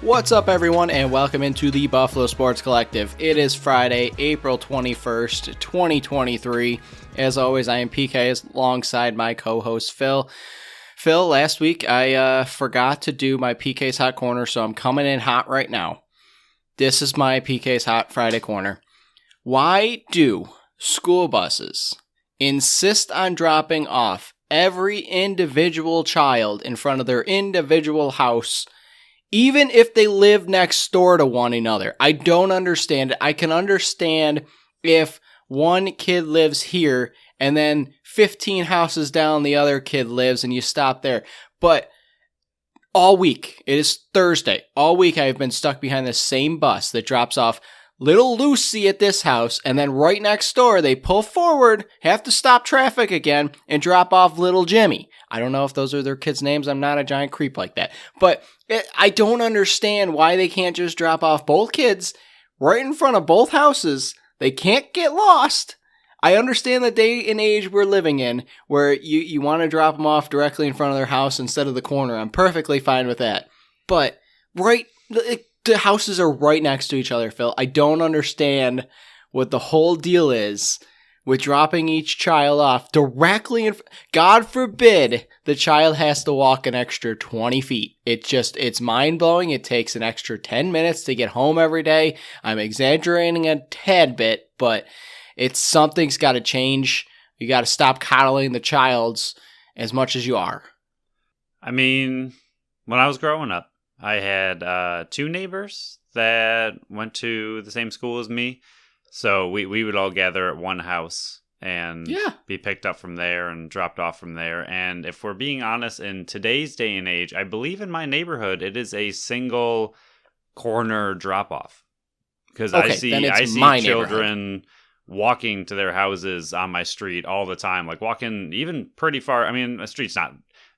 What's up, everyone, and welcome into the Buffalo Sports Collective. It is Friday, April 21st, 2023. As always, I am PK alongside my co-host, Phil. Phil, last week I forgot to do my PK's Hot Corner, so I'm coming in hot right now. This is my PK's Hot Friday Corner. Why do school buses insist on dropping off every individual child in front of their individual house, even if they live next door to one another? I don't understand it. I can understand if one kid lives here and then 15 houses down the other kid lives and you stop there. But all week, it is Thursday, all week I have been stuck behind the same bus that drops off little Lucy at this house, and then right next door, they pull forward, have to stop traffic again, and drop off little Jimmy. I don't know if those are their kids' names. I'm not a giant creep like that. But I don't understand why they can't just drop off both kids right in front of both houses. They can't get lost. I understand the day and age we're living in where you want to drop them off directly in front of their house instead of the corner. I'm perfectly fine with that. But the houses are right next to each other, Phil. I don't understand what the whole deal is with dropping each child off directly in. God forbid the child has to walk an extra 20 feet. It's mind-blowing. It takes an extra 10 minutes to get home every day. I'm exaggerating a tad bit, but something's got to change. You got to stop coddling the childs as much as you are. I mean, when I was growing up, I had two neighbors that went to the same school as me. So we would all gather at one house and be picked up from there and dropped off from there. And if we're being honest, in today's day and age, I believe in my neighborhood, it is a single corner drop off. Because I see children walking to their houses on my street all the time, like walking even pretty far. I mean, my street's not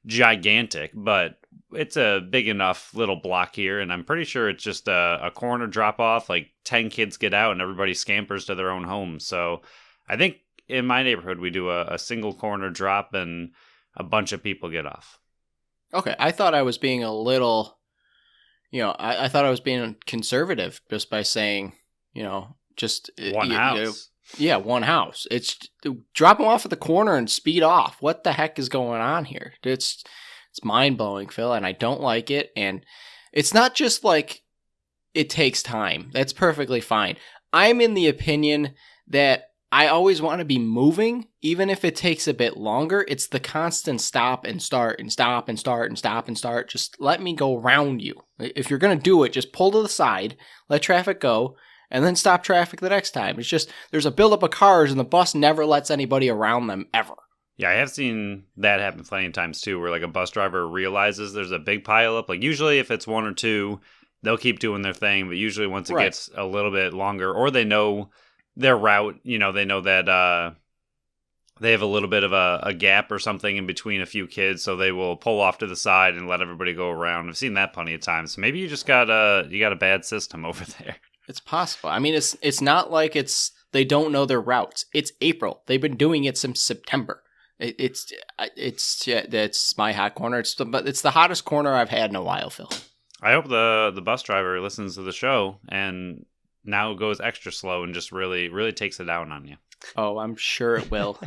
gigantic, but it's a big enough little block here, and I'm pretty sure it's just a corner drop off. Like 10 kids get out and everybody scampers to their own homes. So I think in my neighborhood we do a single corner drop and a bunch of people get off. Okay, I thought I was being a little, I thought I was being conservative just by saying, just one house. One house. It's drop them off at the corner and speed off. What the heck is going on here? It's mind-blowing, Phil, and I don't like it. And it's not just like it takes time. That's perfectly fine. I'm in the opinion that I always want to be moving, even if it takes a bit longer. It's the constant stop and start and stop and start and stop and start. Just let me go around you. If you're going to do it, just pull to the side, let traffic go, and then stop traffic the next time. It's just there's a buildup of cars, and the bus never lets anybody around them ever. Yeah, I have seen that happen plenty of times too, where like a bus driver realizes there's a big pile up. Like usually if it's one or two, they'll keep doing their thing, but usually once it gets a little bit longer, or they know their route, they know that they have a little bit of a gap or something in between a few kids, so they will pull off to the side and let everybody go around. I've seen that plenty of times. So maybe you just got a bad system over there. It's possible. I mean, it's not like they don't know their routes. It's April. They've been doing it since September. It's my hot corner. It's the hottest corner I've had in a while, Phil. I hope the bus driver listens to the show and now goes extra slow and just really, really takes it down on you. Oh, I'm sure it will.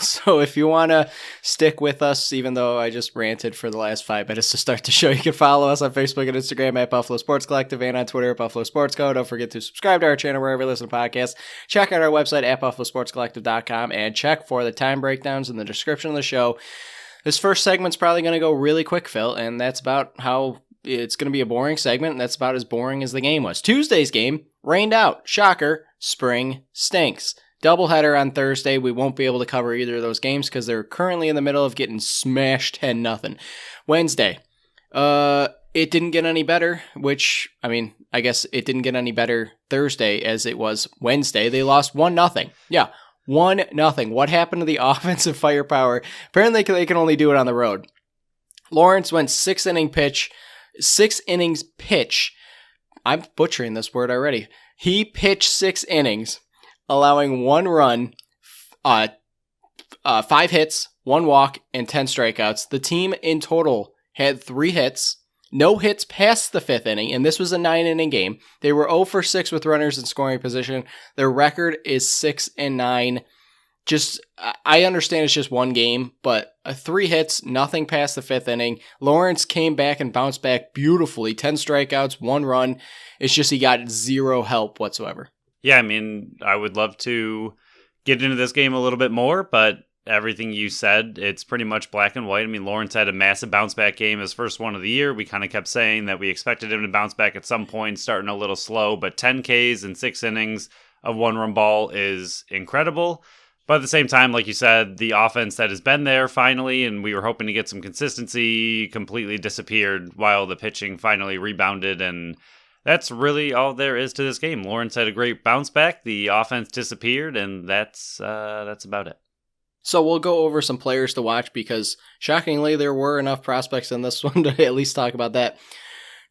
So if you want to stick with us, even though I just ranted for the last 5 minutes to start the show, you can follow us on Facebook and Instagram at Buffalo Sports Collective and on Twitter at Buffalo Sports Co. Don't forget to subscribe to our channel wherever you listen to podcasts. Check out our website at buffalosportscollective.com and check for the time breakdowns in the description of the show. This first segment's probably going to go really quick, Phil, and that's about how it's going to be a boring segment, and that's about as boring as the game was. Tuesday's game rained out. Shocker. Spring stinks. Doubleheader on Thursday. We won't be able to cover either of those games because they're currently in the middle of getting smashed 10-0. Wednesday. It didn't get any better, which, I mean, I guess it didn't get any better Thursday as it was Wednesday. They lost 1-0. Yeah, 1-0. What happened to the offensive firepower? Apparently they can only do it on the road. Lawrence went 6 innings pitch. I'm butchering this word already. He pitched 6 innings, allowing 1 run, 5 hits, 1 walk, and 10 strikeouts. The team in total had 3 hits, No hits past the 5th inning, and this was a 9-inning game. They were 0 for 6 with runners in scoring position. Their record is 6-9. Just, I understand it's just one game, but 3 hits, nothing past the 5th inning. Lawrence came back and bounced back beautifully. 10 strikeouts, 1 run. It's just he got zero help whatsoever. Yeah, I mean, I would love to get into this game a little bit more, but everything you said, it's pretty much black and white. I mean, Lawrence had a massive bounce back game, his first one of the year. We kind of kept saying that we expected him to bounce back at some point, starting a little slow, but 10 Ks in 6 innings of 1-run ball is incredible. But at the same time, like you said, the offense that has been there finally, and we were hoping to get some consistency, completely disappeared while the pitching finally rebounded, and that's really all there is to this game. Lawrence had a great bounce back, the offense disappeared, and that's about it. So we'll go over some players to watch because, shockingly, there were enough prospects in this one to at least talk about that.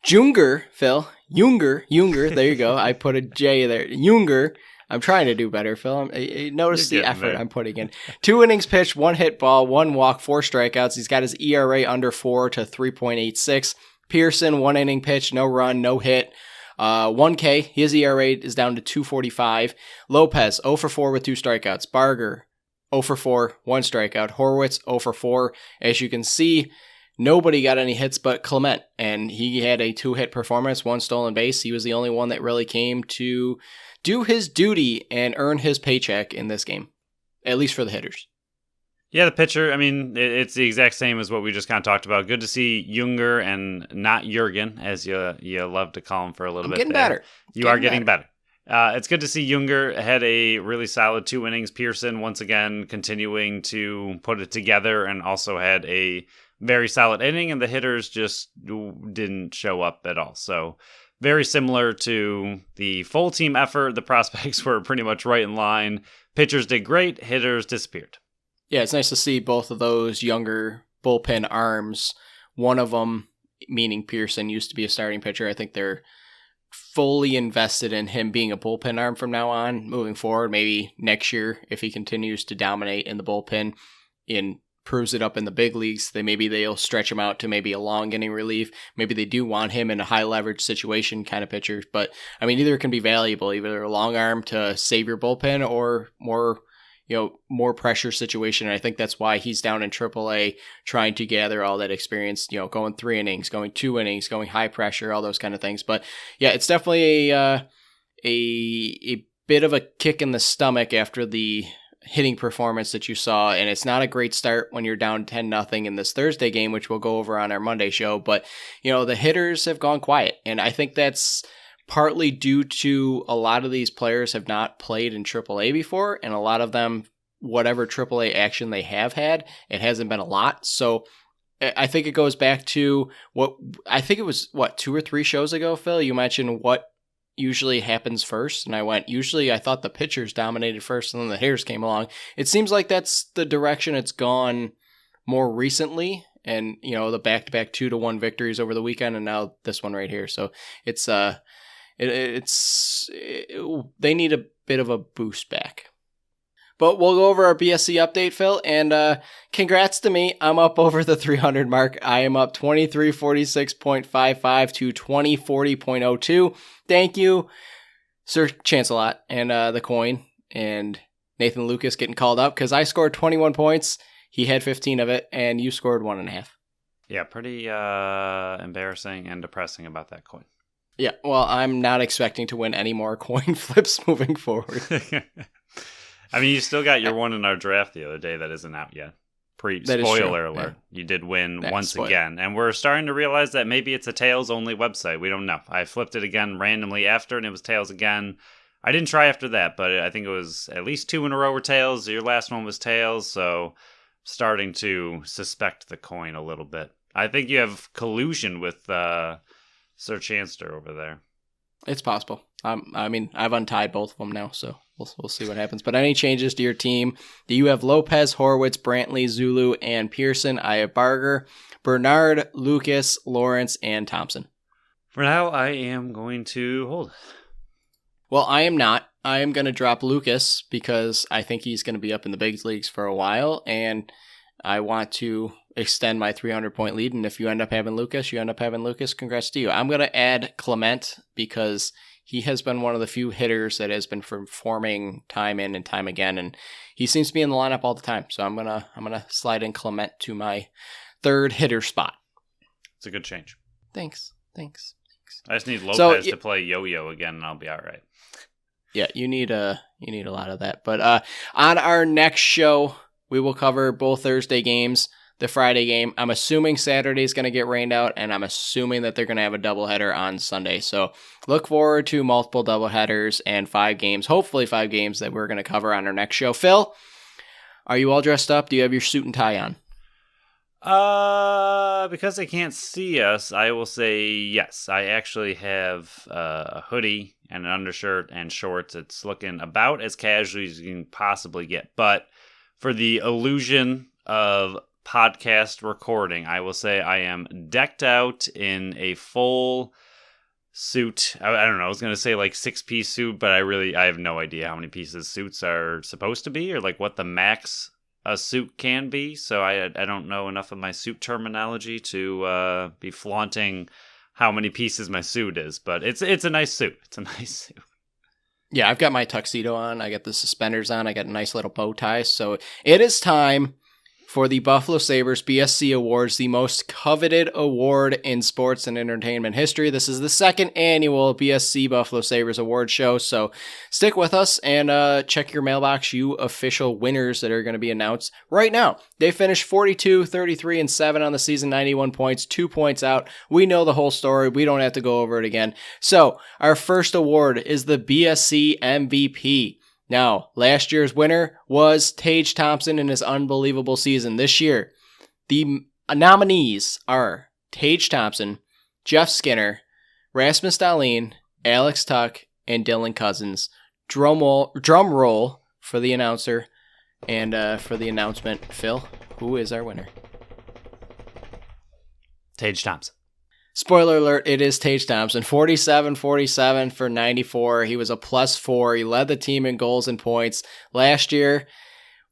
Junger, Phil. Junger, there you go. I put a J there. Junger. I'm trying to do better, Phil. Notice the effort I'm putting in. 2 innings pitched, 1 hit ball, 1 walk, 4 strikeouts. He's got his ERA under 4 to 3.86. Pearson, 1 inning pitch, no run, no hit. 1K. His ERA is down to 2.45. Lopez, 0 for 4 with 2 strikeouts. Barger, 0 for 4, 1 strikeout. Horwitz, 0 for 4. As you can see, nobody got any hits but Clement, and he had a 2-hit performance, 1 stolen base. He was the only one that really came to do his duty and earn his paycheck in this game, at least for the hitters. Yeah, the pitcher, I mean, it's the exact same as what we just kind of talked about. Good to see Junger and not Jurgen, as you love to call him for a little bit. Getting better. You are getting better. It's good to see Junger had a really solid 2 innings. Pearson, once again, continuing to put it together and also had a very solid inning, and the hitters just didn't show up at all. So very similar to the full team effort. The prospects were pretty much right in line. Pitchers did great. Hitters disappeared. Yeah, it's nice to see both of those younger bullpen arms. One of them, meaning Pearson, used to be a starting pitcher. I think they're fully invested in him being a bullpen arm from now on, moving forward. Maybe next year, if he continues to dominate in the bullpen and proves it up in the big leagues, they'll stretch him out to maybe a long inning relief. Maybe they do want him in a high leverage situation kind of pitcher. But I mean, either can be valuable, either a long arm to save your bullpen or more pressure situation. And I think that's why he's down in AAA, trying to gather all that experience, going 3 innings, going 2 innings, going high pressure, all those kind of things. But yeah, it's definitely a bit of a kick in the stomach after the hitting performance that you saw. And it's not a great start when you're down 10-0 in this Thursday game, which we'll go over on our Monday show. But, the hitters have gone quiet. And I think that's partly due to a lot of these players have not played in AAA before, and a lot of them, whatever AAA action they have had, it hasn't been a lot. So I think it goes back to I think it was 2 or 3 shows ago, Phil, you mentioned what usually happens first, and I went, usually I thought the pitchers dominated first and then the hitters came along. It seems like that's the direction it's gone more recently, and the back-to-back 2-1 victories over the weekend, and now this one right here. So it's they need a bit of a boost back. But we'll go over our BSC update, Phil, and congrats to me. I'm up over the 300 mark. I am up 2346.55 to 2040.02. Thank you, Sir Chancelot and the coin and Nathan Lucas getting called up, because I scored 21 points. He had 15 of it, and you scored 1.5. Yeah, pretty embarrassing and depressing about that coin. Yeah, well, I'm not expecting to win any more coin flips moving forward. I mean, you still got your one in our draft the other day that isn't out yet. Spoiler alert. Yeah. You did win once again. And we're starting to realize that maybe it's a Tails-only website. We don't know. I flipped it again randomly after, and it was Tails again. I didn't try after that, but I think it was at least 2 in a row were Tails. Your last one was Tails, so starting to suspect the coin a little bit. I think you have collusion with Sir Chanster over there. It's possible. I mean, I've untied both of them now, so we'll see what happens. But any changes to your team? Do you have Lopez, Horwitz, Brantley, Zulu, and Pearson? I have Barger, Bernard, Lucas, Lawrence, and Thompson. For now, I am going to hold. Well, I am not. I am going to drop Lucas because I think he's going to be up in the big leagues for a while, and I want to extend my 300-point lead, and if you end up having Lucas, you end up having Lucas. Congrats to you. I'm going to add Clement because he has been one of the few hitters that has been performing time in and time again, and he seems to be in the lineup all the time. So I'm gonna slide in Clement to my third hitter spot. It's a good change. Thanks. I just need Lopez to play yo-yo again, and I'll be all right. Yeah, you need a lot of that. But on our next show, we will cover both Thursday games, the Friday game. I'm assuming Saturday's going to get rained out, and I'm assuming that they're going to have a doubleheader on Sunday. So look forward to multiple doubleheaders and 5 games, hopefully 5 games that we're going to cover on our next show. Phil, are you all dressed up? Do you have your suit and tie on? Because they can't see us, I will say yes. I actually have a hoodie and an undershirt and shorts. It's looking about as casual as you can possibly get. But for the illusion of podcast recording, I will say I am decked out in a full suit. I don't know. I was going to say like 6-piece suit, but I have no idea how many pieces suits are supposed to be or like what the max a suit can be. So I don't know enough of my suit terminology to be flaunting how many pieces my suit is, but it's a nice suit. It's a nice suit. Yeah, I've got my tuxedo on. I got the suspenders on. I got a nice little bow tie. So it is time for the Buffalo Sabres BSC Awards, the most coveted award in sports and entertainment history. This is the second annual BSC Buffalo Sabres Award show, so stick with us and check your mailbox, you official winners that are going to be announced right now. They finished 42, 33, and 7 on the season, 91 points, 2 points out. We know the whole story. We don't have to go over it again. So our first award is the BSC MVP. Now, last year's winner was Tage Thompson in his unbelievable season. This year, the nominees are Tage Thompson, Jeff Skinner, Rasmus Dahlin, Alex Tuck, and Dylan Cousins. Drum roll for the announcer and for the announcement. Phil, who is our winner? Tage Thompson. Spoiler alert, it is Tage Thompson. 47-47 for 94. He was a +4. He led the team in goals and points. Last year,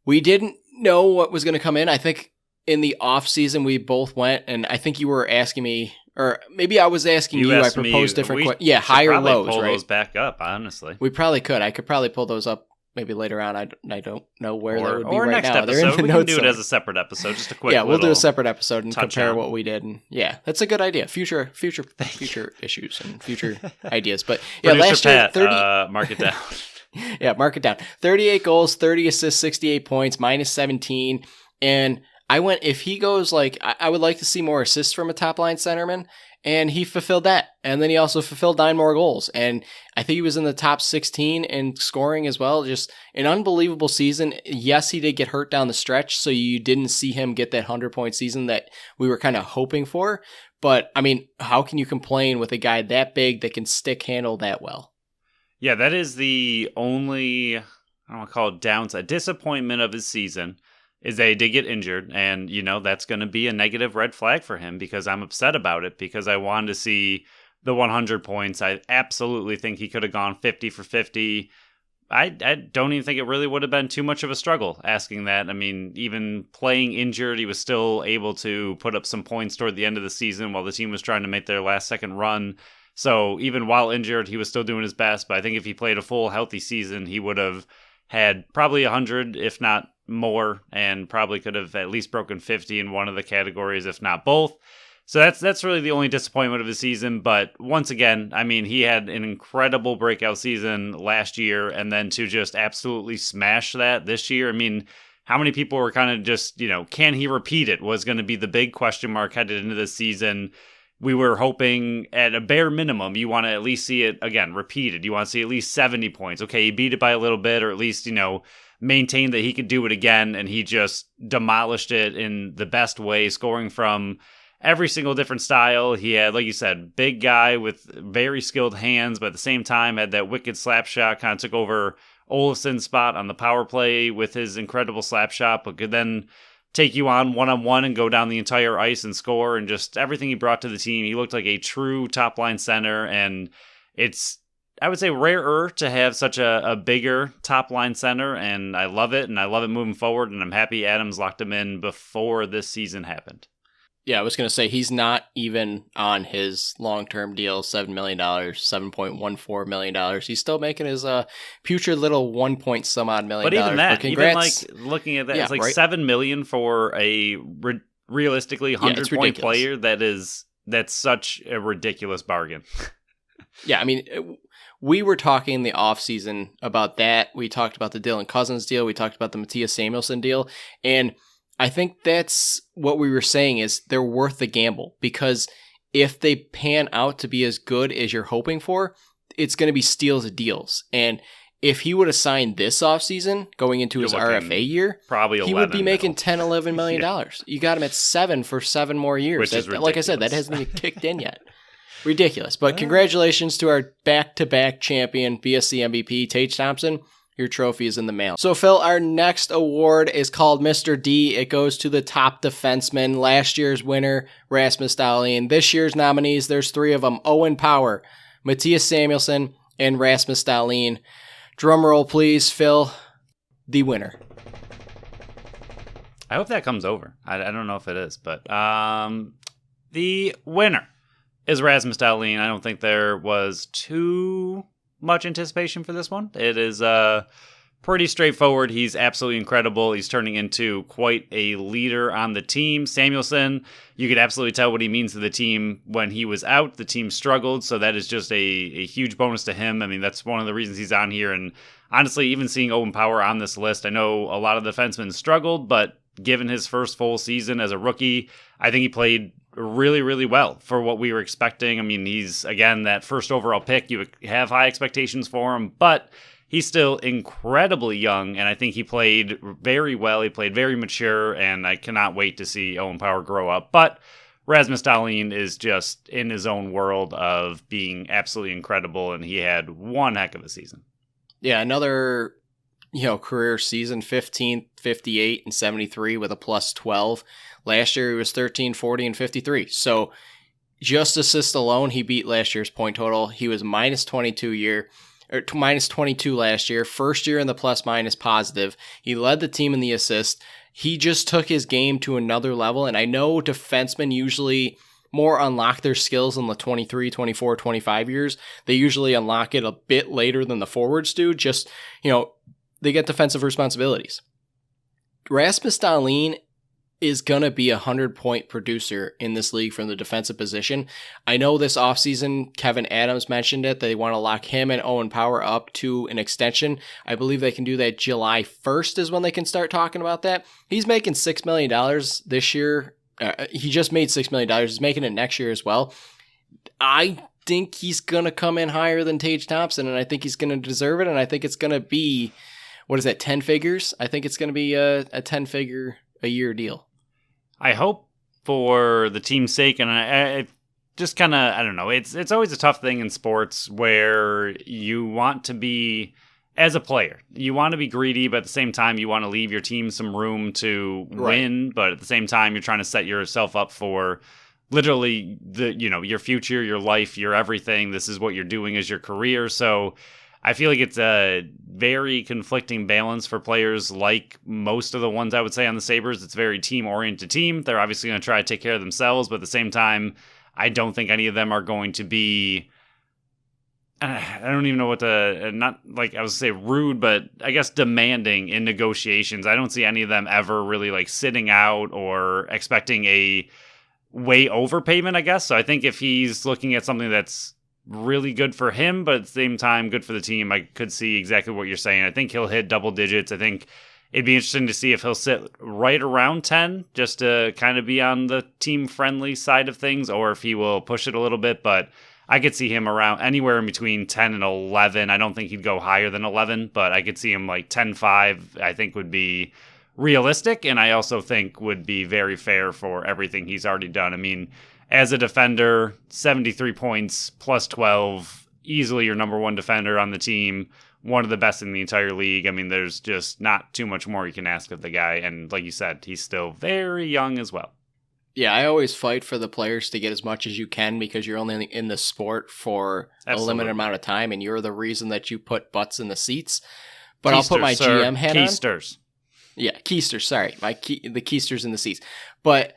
we didn't know what was going to come in. I think in the offseason, we both went, and I think you were asking me, or maybe I was asking you. I proposed different questions. Yeah, higher lows, pull right? Those back up, honestly. We probably could. I could probably pull those up maybe later on. I don't know where they would be right next now. Episode. We can do it as a separate episode, just a quick. Yeah, we'll do a separate episode and compare on what we did. And yeah, that's a good idea. Future issues and future ideas. But yeah, last year, 30. Mark it down. Yeah, mark it down. 38 goals, 30 assists, 68 points, -17. And I went, if he goes like, I would like to see more assists from a top line centerman. And he fulfilled that. And then he also fulfilled 9 more goals. And I think he was in the top 16 in scoring as well. Just an unbelievable season. Yes, he did get hurt down the stretch, so you didn't see him get that 100-point season that we were kind of hoping for. But, I mean, how can you complain with a guy that big that can stick handle that well? Yeah, that is the only, I don't want to call it downside, disappointment of his season. Is that he did get injured, and, that's going to be a negative red flag for him because I'm upset about it because I wanted to see the 100 points. I absolutely think he could have gone 50 for 50. I don't even think it really would have been too much of a struggle asking that. I mean, even playing injured, he was still able to put up some points toward the end of the season while the team was trying to make their last-second run. So even while injured, he was still doing his best, but I think if he played a full, healthy season, he would have had probably 100, if not more, and probably could have at least broken 50 in one of the categories, if not both. So that's really the only disappointment of the season. But once again, I mean, he had an incredible breakout season last year, and then to just absolutely smash that this year. I mean, how many people were kind of just, can he repeat it was going to be the big question mark headed into this season. We were hoping at a bare minimum, you want to at least see it, again, repeated. You want to see at least 70 points. Okay, he beat it by a little bit, or at least, maintained that he could do it again, and he just demolished it in the best way, scoring from every single different style. He had, like you said, big guy with very skilled hands, but at the same time had that wicked slap shot, kind of took over Olofsson's spot on the power play with his incredible slap shot, but could then take you on one-on-one and go down the entire ice and score, and just everything he brought to the team. He looked like a true top-line center, and it's I would say, rarer to have such a bigger top-line center, and I love it, and I love it moving forward, and I'm happy Adams locked him in before this season happened. Yeah, I was going to say he's not even on his long-term deal, $7 million, $7.14 million. He's still making his putrid little 1 point some odd million. But even that, congrats. even like looking at that, it's like right? $7 million for a realistically 100-point player. That's such a ridiculous bargain. Yeah, I mean, we were talking in the offseason about that. We talked about the Dylan Cousins deal. We talked about the Matthias Samuelsson deal, and I think that's what we were saying is they're worth the gamble because if they pan out to be as good as you're hoping for, it's going to be steals of deals. And if he would have signed this offseason going into his RFA year, probably he would be making $10, $11 million. Yeah. You got him at 7 for 7 more years. Which is like I said, that hasn't even kicked in yet. Ridiculous. But congratulations to our back-to-back champion, BSC MVP, Tage Thompson. Your trophy is in the mail. So, Phil, our next award is called Mr. D. It goes to the top defenseman. Last year's winner, Rasmus Dahlin. This year's nominees, there's 3 of them. Owen Power, Matthias Samuelsson, and Rasmus Dahlin. Drum roll, please, Phil. The winner. I hope that comes over. I don't know if it is, but the winner is Rasmus Dahlin. I don't think there was too much anticipation for this one. It is pretty straightforward. He's absolutely incredible. He's turning into quite a leader on the team. Samuelsson, you could absolutely tell what he means to the team when he was out. The team struggled, so that is just a huge bonus to him. I mean, that's one of the reasons he's on here. And honestly, even seeing Owen Power on this list, I know a lot of defensemen struggled, but given his first full season as a rookie, I think he played really, really well for what we were expecting. I mean, he's, again, that first overall pick. You have high expectations for him, but he's still incredibly young, and I think he played very well. He played very mature, and I cannot wait to see Owen Power grow up. But Rasmus Dahlin is just in his own world of being absolutely incredible, and he had one heck of a season. Yeah, another career season, 15, 58, and 73 with a plus 12. Last year, he was 13, 40, and 53. So just assists alone, he beat last year's point total. He was minus 22 last year. First year in the plus minus positive. He led the team in the assist. He just took his game to another level. And I know defensemen usually more unlock their skills in the 23, 24, 25 years. They usually unlock it a bit later than the forwards do. Just, they get defensive responsibilities. Rasmus Dahlin is going to be a 100-point producer in this league from the defensive position. I know this offseason, Kevin Adams mentioned it. They want to lock him and Owen Power up to an extension. I believe they can do that July 1st is when they can start talking about that. He's making $6 million this year. He just made $6 million. He's making it next year as well. I think he's going to come in higher than Tage Thompson, and I think he's going to deserve it, and I think it's going to be, 10 figures? I think it's going to be a 10-figure a year deal. I hope for the team's sake, and I just kind of, I don't know, it's always a tough thing in sports where you want to be, as a player, you want to be greedy, but at the same time, you want to leave your team some room to win, but at the same time, you're trying to set yourself up for literally your future, your life, your everything. This is what you're doing as your career, so I feel like it's a very conflicting balance for players like most of the ones I would say on the Sabres. It's a very team-oriented team. They're obviously going to try to take care of themselves, but at the same time, I don't think any of them are going to be, I don't even know what to, not like I was say rude, but I guess demanding in negotiations. I don't see any of them ever really like sitting out or expecting a way overpayment, I guess. So I think if he's looking at something that's really good for him, but at the same time good for the team, I could see exactly what you're saying. I think he'll hit double digits. I think it'd be interesting to see if he'll sit right around 10 just to kind of be on the team friendly side of things, or if he will push it a little bit, but I could see him around anywhere in between 10 and 11. I don't think he'd go higher than 11, but I could see him like 10-5, I think would be realistic, and I also think would be very fair for everything he's already done. I mean, as a defender, 73 points, plus 12, easily your number one defender on the team, one of the best in the entire league. I mean, there's just not too much more you can ask of the guy. And like you said, he's still very young as well. Yeah, I always fight for the players to get as much as you can because you're only in the sport for a limited amount of time, and you're the reason that you put butts in the seats. But I'll put my GM hat on. Keisters. Yeah, Keisters, sorry. The Keisters in the seats. But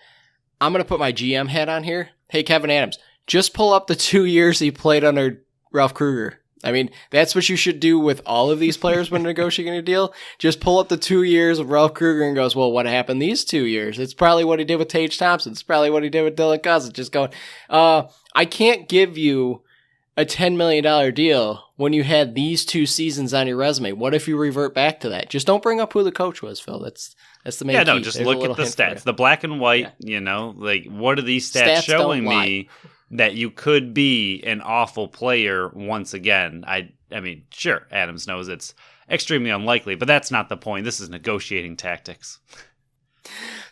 I'm going to put my GM hat on here. Hey, Kevin Adams, just pull up the 2 years he played under Ralph Kruger. I mean, that's what you should do with all of these players when negotiating a deal. Just pull up the 2 years of Ralph Kruger and goes, well, what happened these 2 years? It's probably what he did with Tage Thompson. It's probably what he did with Dylan Cousins. Just going, I can't give you a $10 million deal when you had these 2 seasons on your resume. What if you revert back to that? Just don't bring up who the coach was, Phil. That's the main key. No, just look at the stats. The black and white, like, what are these stats showing me that you could be an awful player once again? I mean, sure, Adams knows it's extremely unlikely, but that's not the point. This is negotiating tactics.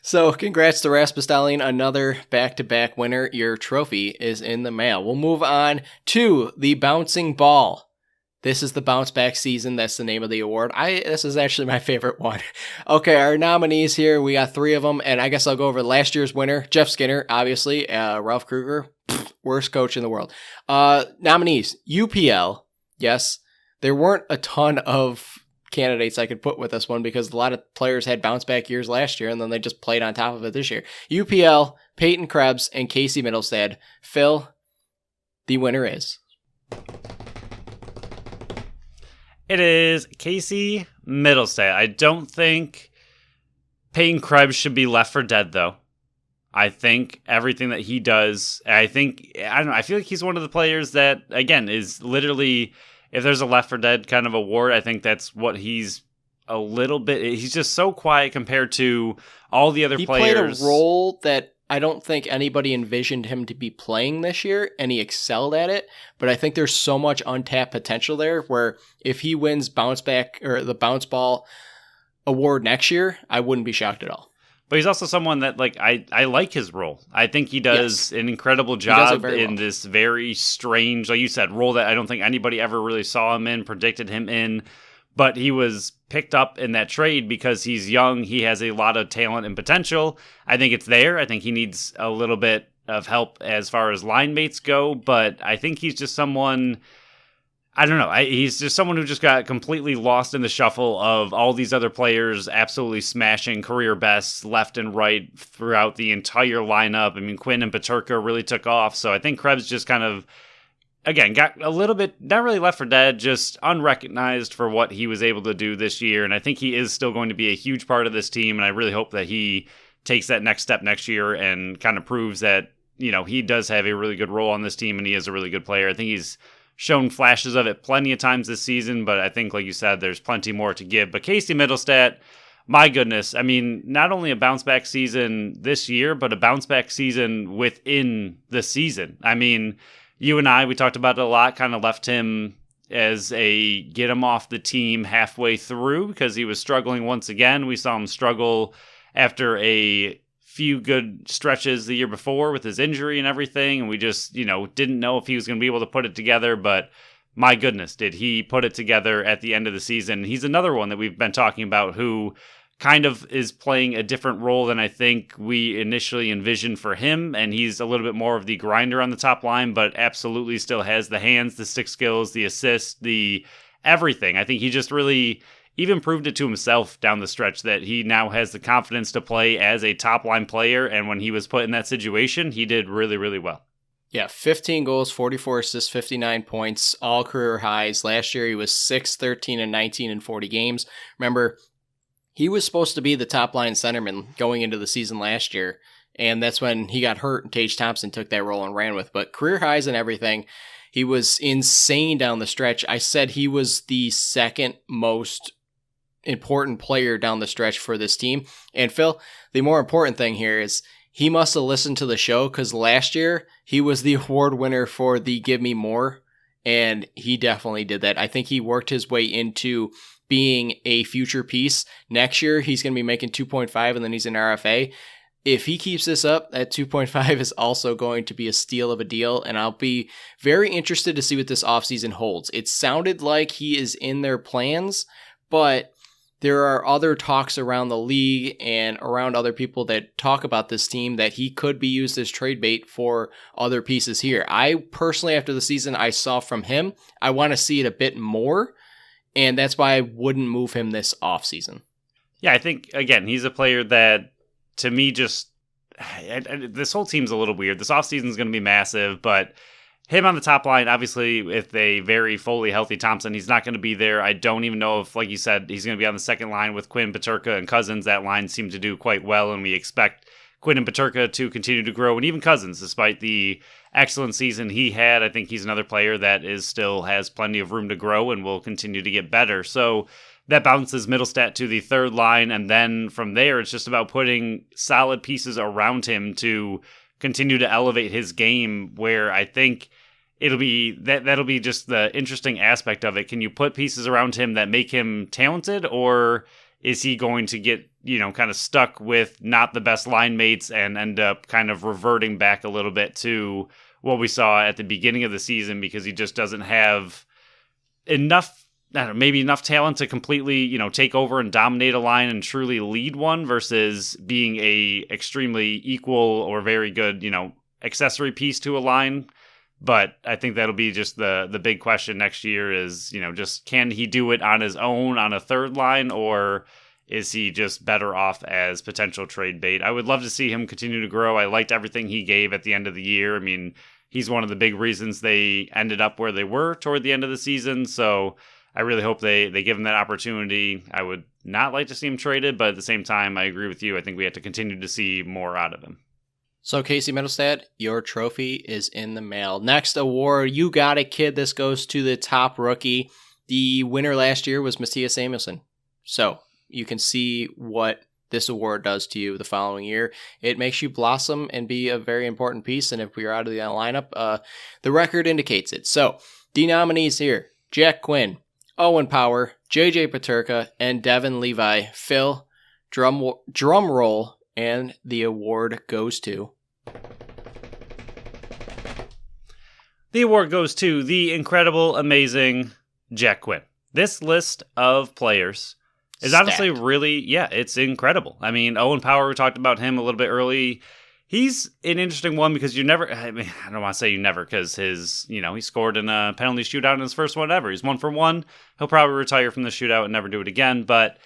So, congrats to Rasmus Dahlin, another back-to-back winner. Your trophy is in the mail. We'll move on to the bouncing ball. This is the bounce back season. That's the name of the award. This is actually my favorite one. Okay, our nominees here, we got 3 of them, and I guess I'll go over last year's winner, Jeff Skinner, obviously. Ralph Kruger, worst coach in the world. Nominees, UPL, yes. There weren't a ton of candidates I could put with this one because a lot of players had bounce back years last year and then they just played on top of it this year. UPL, Peyton Krebs, and Casey Middlestad. Phil, the winner is... It is Casey Middlestad. I don't think Peyton Krebs should be left for dead, though. I think everything that he does, I don't know, I feel like he's one of the players that, again, is literally, if there's a left for dead kind of award, I think that's what he's a little bit, he's just so quiet compared to all the other players. He played a role that I don't think anybody envisioned him to be playing this year, and he excelled at it. But I think there's so much untapped potential there where if he wins bounce back or the bounce ball award next year, I wouldn't be shocked at all. But he's also someone that, like, I like his role. I think he does an incredible job in this very strange, like you said, role that I don't think anybody ever really saw him in, predicted him in. But he was picked up in that trade because he's young. He has a lot of talent and potential. I think it's there. I think he needs a little bit of help as far as line mates go. But I think he's just someone, I don't know. He's just someone who just got completely lost in the shuffle of all these other players absolutely smashing career bests left and right throughout the entire lineup. I mean, Quinn and Peterka really took off. So I think Krebs just kind of, again, got a little bit, not really left for dead, just unrecognized for what he was able to do this year. And I think he is still going to be a huge part of this team. And I really hope that he takes that next step next year and kind of proves that, you know, he does have a really good role on this team and he is a really good player. I think he's shown flashes of it plenty of times this season, but I think, like you said, there's plenty more to give. But Casey Middlestad, my goodness, I mean, not only a bounce back season this year, but a bounce back season within the season. I mean, you and I, we talked about it a lot, kind of left him as a get him off the team halfway through because he was struggling once again. We saw him struggle after a few good stretches the year before with his injury and everything. And we just, didn't know if he was going to be able to put it together. But my goodness, did he put it together at the end of the season. He's another one that we've been talking about who kind of is playing a different role than I think we initially envisioned for him. And he's a little bit more of the grinder on the top line, but absolutely still has the hands, the stick skills, the assist, the everything. I think he just really even proved it to himself down the stretch that he now has the confidence to play as a top line player. And when he was put in that situation, he did really, really well. Yeah, 15 goals, 44 assists, 59 points, all career highs. Last year, he was 6, 13, and 19 in 40 games. Remember, he was supposed to be the top-line centerman going into the season last year, and that's when he got hurt and Tage Thompson took that role and ran with. But career highs and everything, he was insane down the stretch. I said he was the second most important player down the stretch for this team. And Phil, the more important thing here is he must have listened to the show because last year he was the award winner for the Give Me More, and he definitely did that. I think he worked his way into being a future piece. Next year, he's going to be making 2.5 and then he's an RFA. If he keeps this up, that 2.5 is also going to be a steal of a deal, and I'll be very interested to see what this offseason holds. It sounded like he is in their plans, but there are other talks around the league and around other people that talk about this team that he could be used as trade bait for other pieces here. I personally, after the season I saw from him, I want to see it a bit more, and that's why I wouldn't move him this offseason. Yeah, I think, again, he's a player that, to me, just... this whole team's a little weird. This offseason is going to be massive, but him on the top line, obviously, if they very fully healthy Thompson, he's not going to be there. I don't even know if, like you said, he's going to be on the second line with Quinn, Peterka, and Cousins. That line seemed to do quite well, and we expect Quinn and Peterka to continue to grow, and even Cousins, despite the excellent season he had. I think he's another player that still has plenty of room to grow and will continue to get better. So that bounces Middlestat to the third line, and then from there, it's just about putting solid pieces around him to continue to elevate his game, where I think it'll be that'll be just the interesting aspect of it. Can you put pieces around him that make him talented, or is he going to get, kind of stuck with not the best line mates and end up kind of reverting back a little bit to what we saw at the beginning of the season, because he just doesn't have enough, I don't know, maybe enough talent to completely, take over and dominate a line and truly lead one, versus being a extremely equal or very good, accessory piece to a line. But I think that'll be just the big question next year is, just can he do it on his own on a third line, or is he just better off as potential trade bait? I would love to see him continue to grow. I liked everything he gave at the end of the year. I mean, he's one of the big reasons they ended up where they were toward the end of the season. So I really hope they give him that opportunity. I would not like to see him traded, but at the same time, I agree with you. I think we have to continue to see more out of him. So, Casey Middlestat, your trophy is in the mail. Next award, you got it, kid. This goes to the top rookie. The winner last year was Mattias Samuelsson. So, you can see what this award does to you the following year. It makes you blossom and be a very important piece, and if we are out of the lineup, the record indicates it. So, the nominees here, Jack Quinn, Owen Power, JJ Peterka, and Devin Levi. Phil, drum roll, and the award goes to... The award goes to the incredible, amazing Jack Quinn. This list of players is honestly really, it's incredible. I mean, Owen Power, we talked about him a little bit early. He's an interesting one because I don't want to say you never, because he scored in a penalty shootout in his first one ever. He's 1 for 1. He'll probably retire from the shootout and never do it again. But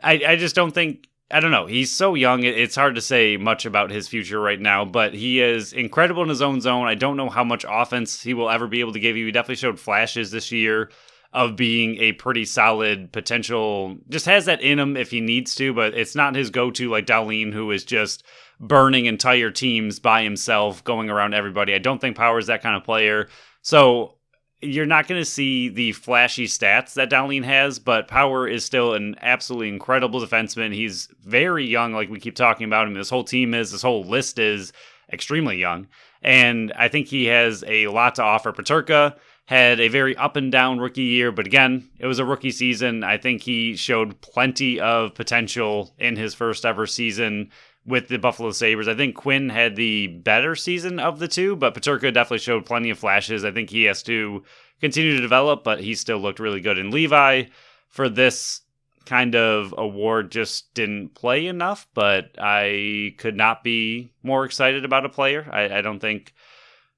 I just don't think, I don't know. He's so young. It's hard to say much about his future right now, but he is incredible in his own zone. I don't know how much offense he will ever be able to give you. He definitely showed flashes this year of being a pretty solid potential, just has that in him if he needs to, but it's not his go-to like Dahlin, who is just burning entire teams by himself, going around everybody. I don't think Power is that kind of player. So you're not going to see the flashy stats that Dahlin has, but Power is still an absolutely incredible defenseman. He's very young, like we keep talking about him. This whole list is extremely young. And I think he has a lot to offer. Peterka had a very up and down rookie year, but again, it was a rookie season. I think he showed plenty of potential in his first ever season with the Buffalo Sabres. I think Quinn had the better season of the two, but Peterka definitely showed plenty of flashes. I think he has to continue to develop, but he still looked really good. And Levi, for this kind of award, just didn't play enough, but I could not be more excited about a player. I don't think,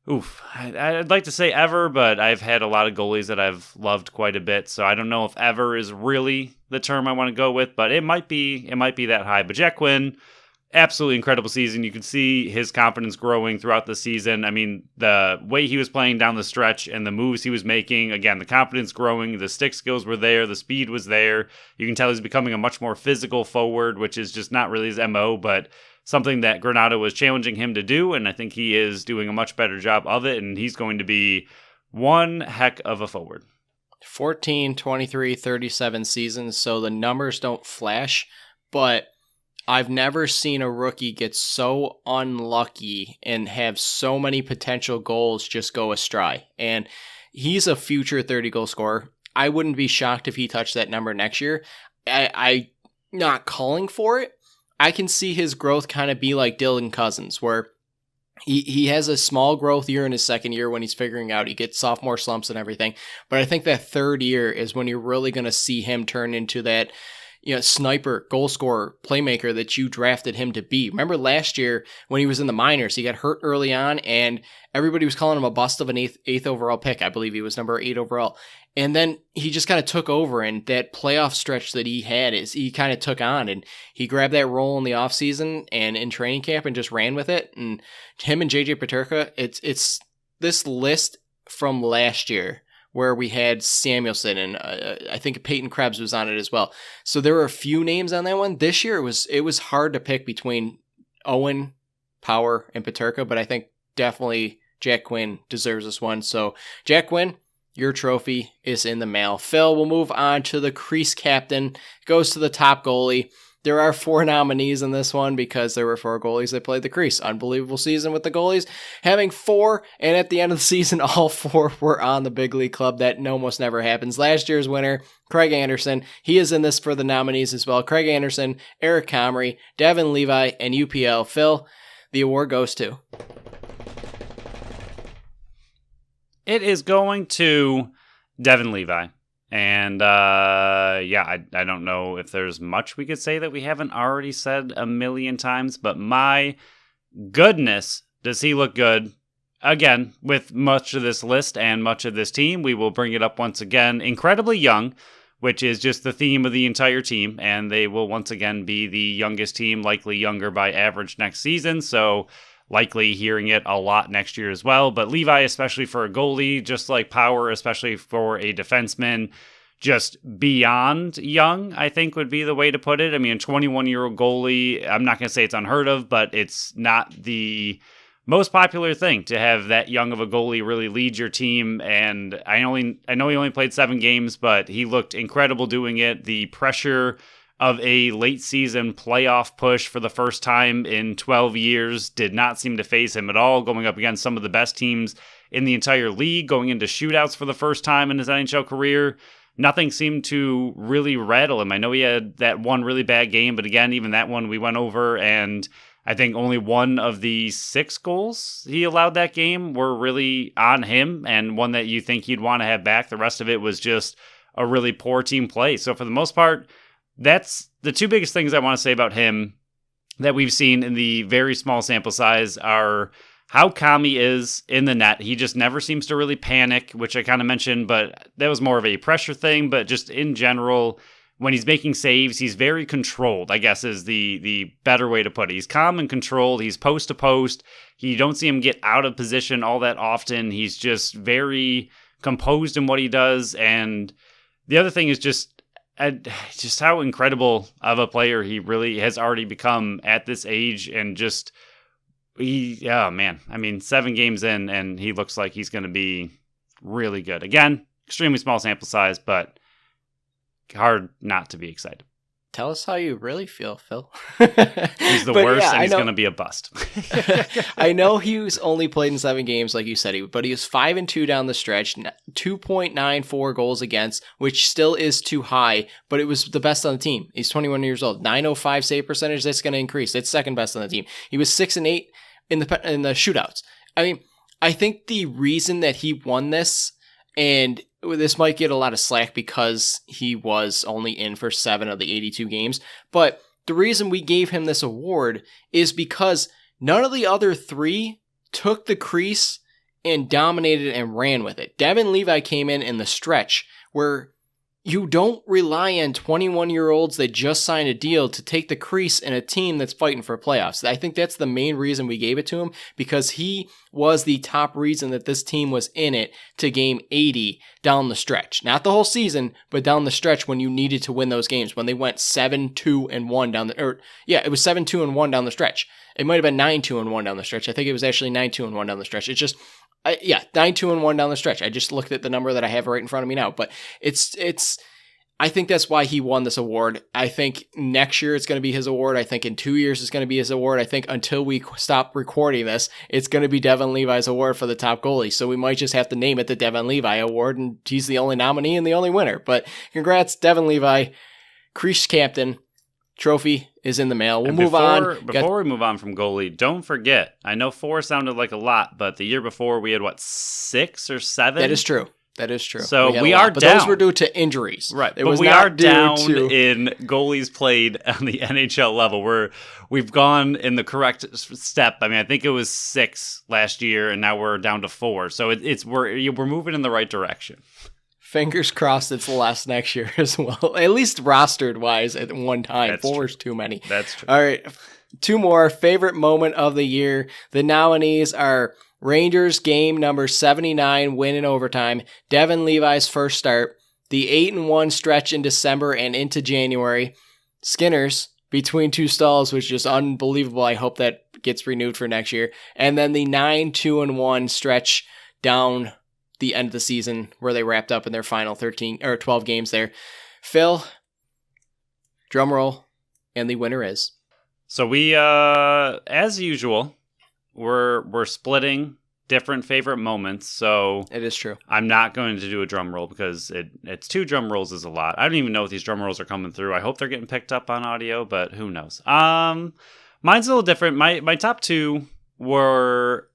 I'd like to say ever, but I've had a lot of goalies that I've loved quite a bit, so I don't know if ever is really the term I want to go with, but it might be that high. But Jack Quinn, absolutely incredible season. You could see his confidence growing throughout the season. I mean, the way he was playing down the stretch and the moves he was making, again, the confidence growing, the stick skills were there, the speed was there. You can tell he's becoming a much more physical forward, which is just not really his MO, but something that Granato was challenging him to do, and I think he is doing a much better job of it, and he's going to be one heck of a forward. 14, 23, 37 seasons, so the numbers don't flash, but I've never seen a rookie get so unlucky and have so many potential goals just go astray. And he's a future 30-goal scorer. I wouldn't be shocked if he touched that number next year. I'm not calling for it. I can see his growth kind of be like Dylan Cousins, where he has a small growth year in his second year when he's figuring out. He gets sophomore slumps and everything. But I think that third year is when you're really going to see him turn into that, sniper, goal scorer, playmaker that you drafted him to be. Remember last year when he was in the minors, he got hurt early on and everybody was calling him a bust of an eighth overall pick. I believe he was number 8 overall. And then he just kind of took over, and that playoff stretch that he had he kind of took on, and he grabbed that role in the offseason and in training camp and just ran with it. And him and JJ Peterka, it's this list from last year where we had Samuelson and I think Peyton Krebs was on it as well. So there were a few names on that one. This year it was hard to pick between Owen, Power, and Peterka, but I think definitely Jack Quinn deserves this one. So Jack Quinn, your trophy is in the mail. Phil, we'll move on to the crease captain. It goes to the top goalie. There are 4 nominees in this one because there were 4 goalies that played the crease. Unbelievable season with the goalies. Having 4, and at the end of the season, all 4 were on the big league club. That almost never happens. Last year's winner, Craig Anderson. He is in this for the nominees as well. Craig Anderson, Eric Comrie, Devin Levi, and UPL. Phil, the award goes to... It is going to Devin Levi. And, I don't know if there's much we could say that we haven't already said a million times, but my goodness, does he look good. Again, with much of this list and much of this team, we will bring it up once again. Incredibly young, which is just the theme of the entire team, and they will once again be the youngest team, likely younger by average next season, so... likely hearing it a lot next year as well. But Levi, especially for a goalie, just like Power, especially for a defenseman, just beyond young, I think would be the way to put it. I mean, a 21-year-old goalie, I'm not going to say it's unheard of, but it's not the most popular thing to have that young of a goalie really lead your team. And I know he only played 7 games, but he looked incredible doing it. The pressure of a late season playoff push for the first time in 12 years did not seem to faze him at all, going up against some of the best teams in the entire league, going into shootouts for the first time in his NHL career. Nothing seemed to really rattle him. I know he had that one really bad game, but again, even that one we went over, and I think only one of the 6 goals he allowed that game were really on him, and one that you think he'd want to have back. The rest of it was just a really poor team play. So for the most part, that's the 2 biggest things I want to say about him that we've seen in the very small sample size are how calm he is in the net. He just never seems to really panic, which I kind of mentioned, but that was more of a pressure thing. But just in general, when he's making saves, he's very controlled, I guess is the better way to put it. He's calm and controlled. He's post to post. You don't see him get out of position all that often. He's just very composed in what he does. And the other thing is just how incredible of a player he really has already become at this age, and just I mean, 7 games in and he looks like he's going to be really good. Again, extremely small sample size, but hard not to be excited. Tell us how you really feel, Phil. He's the worst, and he's going to be a bust. I know he's only played in 7 games, like you said, but he was 5-2 down the stretch, 2.94 goals against, which still is too high, but it was the best on the team. He's 21 years old. 905 save percentage, that's going to increase. It's second best on the team. He was 6-8 in the shootouts. I mean, I think the reason that he won this, and this might get a lot of slack because he was only in for 7 of the 82 games, but the reason we gave him this award is because none of the other 3 took the crease and dominated and ran with it. Devin Levi came in the stretch where you don't rely on 21-year-olds that just signed a deal to take the crease in a team that's fighting for playoffs. I think that's the main reason we gave it to him, because he was the top reason that this team was in it to game 80 down the stretch. Not the whole season, but down the stretch when you needed to win those games, when they went 7-2-1 down the, it was 7-2-1 down the stretch. It might have been 9-2-1 down the stretch. I think it was actually 9-2-1 down the stretch. It's just, 9-2-1 down the stretch. I just looked at the number that I have right in front of me now, but it's. I think that's why he won this award. I think next year it's going to be his award. I think in 2 years it's going to be his award. I think until we stop recording this, it's going to be Devin Levi's award for the top goalie. So we might just have to name it the Devin Levi Award, and he's the only nominee and the only winner. But congrats, Devin Levi, crease captain. Trophy is in the mail. We'll move on. Before we move on from goalie, don't forget, I know 4 sounded like a lot, but the year before we had, 6 or 7? That is true. That is true. So we are down. But those were due to injuries. Right. But we are down in goalies played on the NHL level. We've gone in the correct step. I mean, I think it was 6 last year, and now we're down to 4. So we're moving in the right direction. Fingers crossed it's less next year as well. At least rostered wise at one time. That's 4 true. is too many. That's true. All right. 2 more. Favorite moment of the year. The nominees are Rangers game number 79 win in overtime, Devin Levi's first start, the 8-1 stretch in December and into January, Skinner's between 2 stalls, which is just unbelievable. I hope that gets renewed for next year. And then the 9-2-1 stretch down the end of the season where they wrapped up in their final 13 or 12 games there. Phil, drum roll, and the winner is. So we, as usual, we're splitting different favorite moments. So it is true. I'm not going to do a drum roll because it's 2 drum rolls is a lot. I don't even know if these drum rolls are coming through. I hope they're getting picked up on audio, but who knows? Mine's a little different. My top 2 were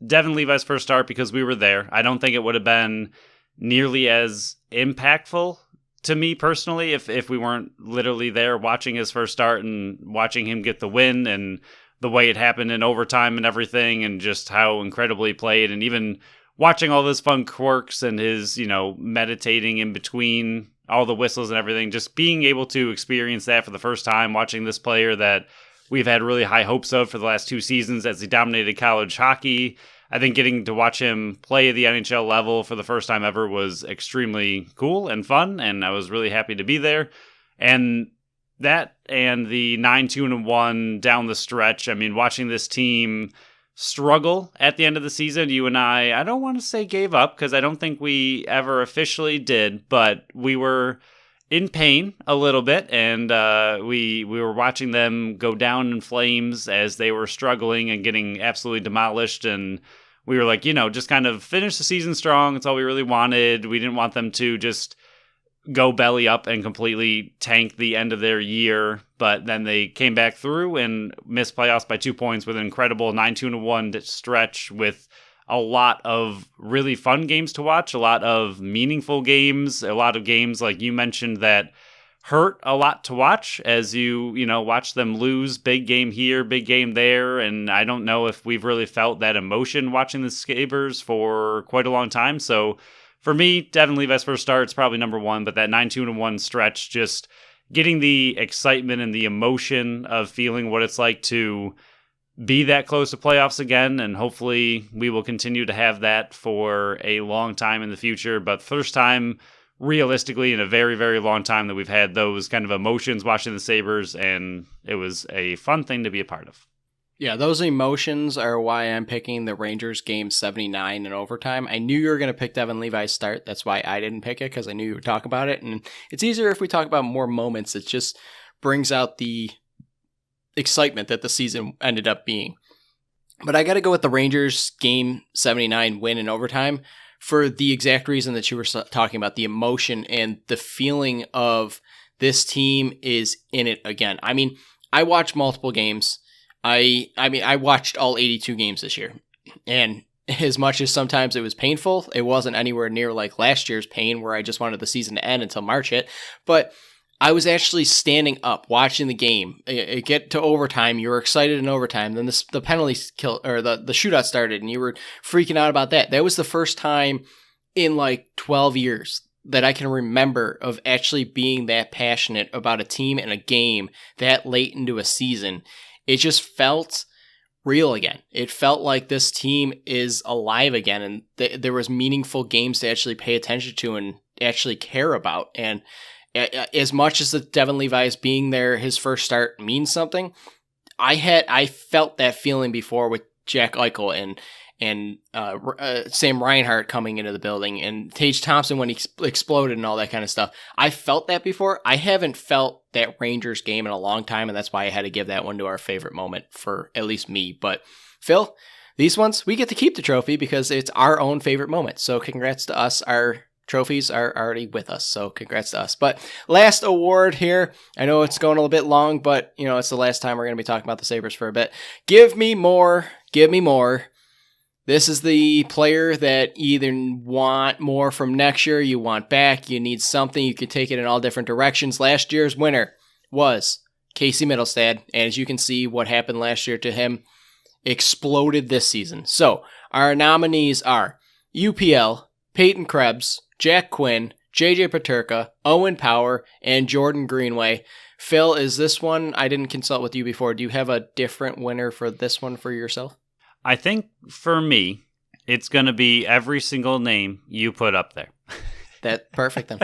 Devin Levi's first start because we were there. I don't think it would have been nearly as impactful to me personally if we weren't literally there watching his first start and watching him get the win and the way it happened in overtime and everything and just how incredibly he played, and even watching all those fun quirks and his, meditating in between all the whistles and everything, just being able to experience that for the first time, watching this player that we've had really high hopes of for the last 2 seasons as he dominated college hockey. I think getting to watch him play at the NHL level for the first time ever was extremely cool and fun, and I was really happy to be there. And that and the 9-2-1 down the stretch, I mean, watching this team struggle at the end of the season, you and I don't want to say gave up because I don't think we ever officially did, but we were in pain a little bit, and we were watching them go down in flames as they were struggling and getting absolutely demolished, and we were like, just kind of finish the season strong. It's all we really wanted. We didn't want them to just go belly up and completely tank the end of their year, but then they came back through and missed playoffs by 2 points with an incredible 9-2-1 stretch with a lot of really fun games to watch, a lot of meaningful games, a lot of games like you mentioned that hurt a lot to watch as you watch them lose, big game here, big game there, and I don't know if we've really felt that emotion watching the Sabres for quite a long time. So for me, Devin Levi's first start is probably number 1, but that 9-2-1 stretch, just getting the excitement and the emotion of feeling what it's like to be that close to playoffs again, and hopefully we will continue to have that for a long time in the future. But first time, realistically, in a very, very long time that we've had those kind of emotions watching the Sabres, and it was a fun thing to be a part of. Yeah, those emotions are why I'm picking the Rangers game 79 in overtime. I knew you were going to pick Devin Levi's start. That's why I didn't pick it, because I knew you would talk about it. And it's easier if we talk about more moments. It just brings out the excitement that the season ended up being. But I got to go with the Rangers game 79 win in overtime for the exact reason that you were talking about, the emotion and the feeling of this team is in it again. I mean, I watched multiple games. I watched all 82 games this year, and as much as sometimes it was painful, it wasn't anywhere near like last year's pain where I just wanted the season to end until March hit. But I was actually standing up watching the game. It get to overtime. You were excited in overtime. Then the penalties the shootout started, and you were freaking out about that. That was the first time in like 12 years that I can remember of actually being that passionate about a team and a game that late into a season. It just felt real again. It felt like this team is alive again, and there was meaningful games to actually pay attention to and actually care about. And as much as the Devin Levi's being there, his first start means something, I felt that feeling before with Jack Eichel and Sam Reinhart coming into the building and Tage Thompson when he exploded and all that kind of stuff. I felt that before. I haven't felt that Rangers game in a long time, and that's why I had to give that one to our favorite moment for at least me. But Phil, these ones, we get to keep the trophy because it's our own favorite moment. So congrats to us. Our trophies are already with us, so congrats to us. But last award here. I know it's going a little bit long, but it's the last time we're going to be talking about the Sabres for a bit. Give me more. This is the player that you either want more from next year, you want back, you need something, you could take it in all different directions. Last year's winner was Casey Middlestad, and as you can see, what happened last year to him exploded this season. So, our nominees are UPL, Peyton Krebs, Jack Quinn, JJ Peterka, Owen Power, and Jordan Greenway. Phil, is this one, I didn't consult with you before, do you have a different winner for this one for yourself? I think for me, it's going to be every single name you put up there. That's perfect then.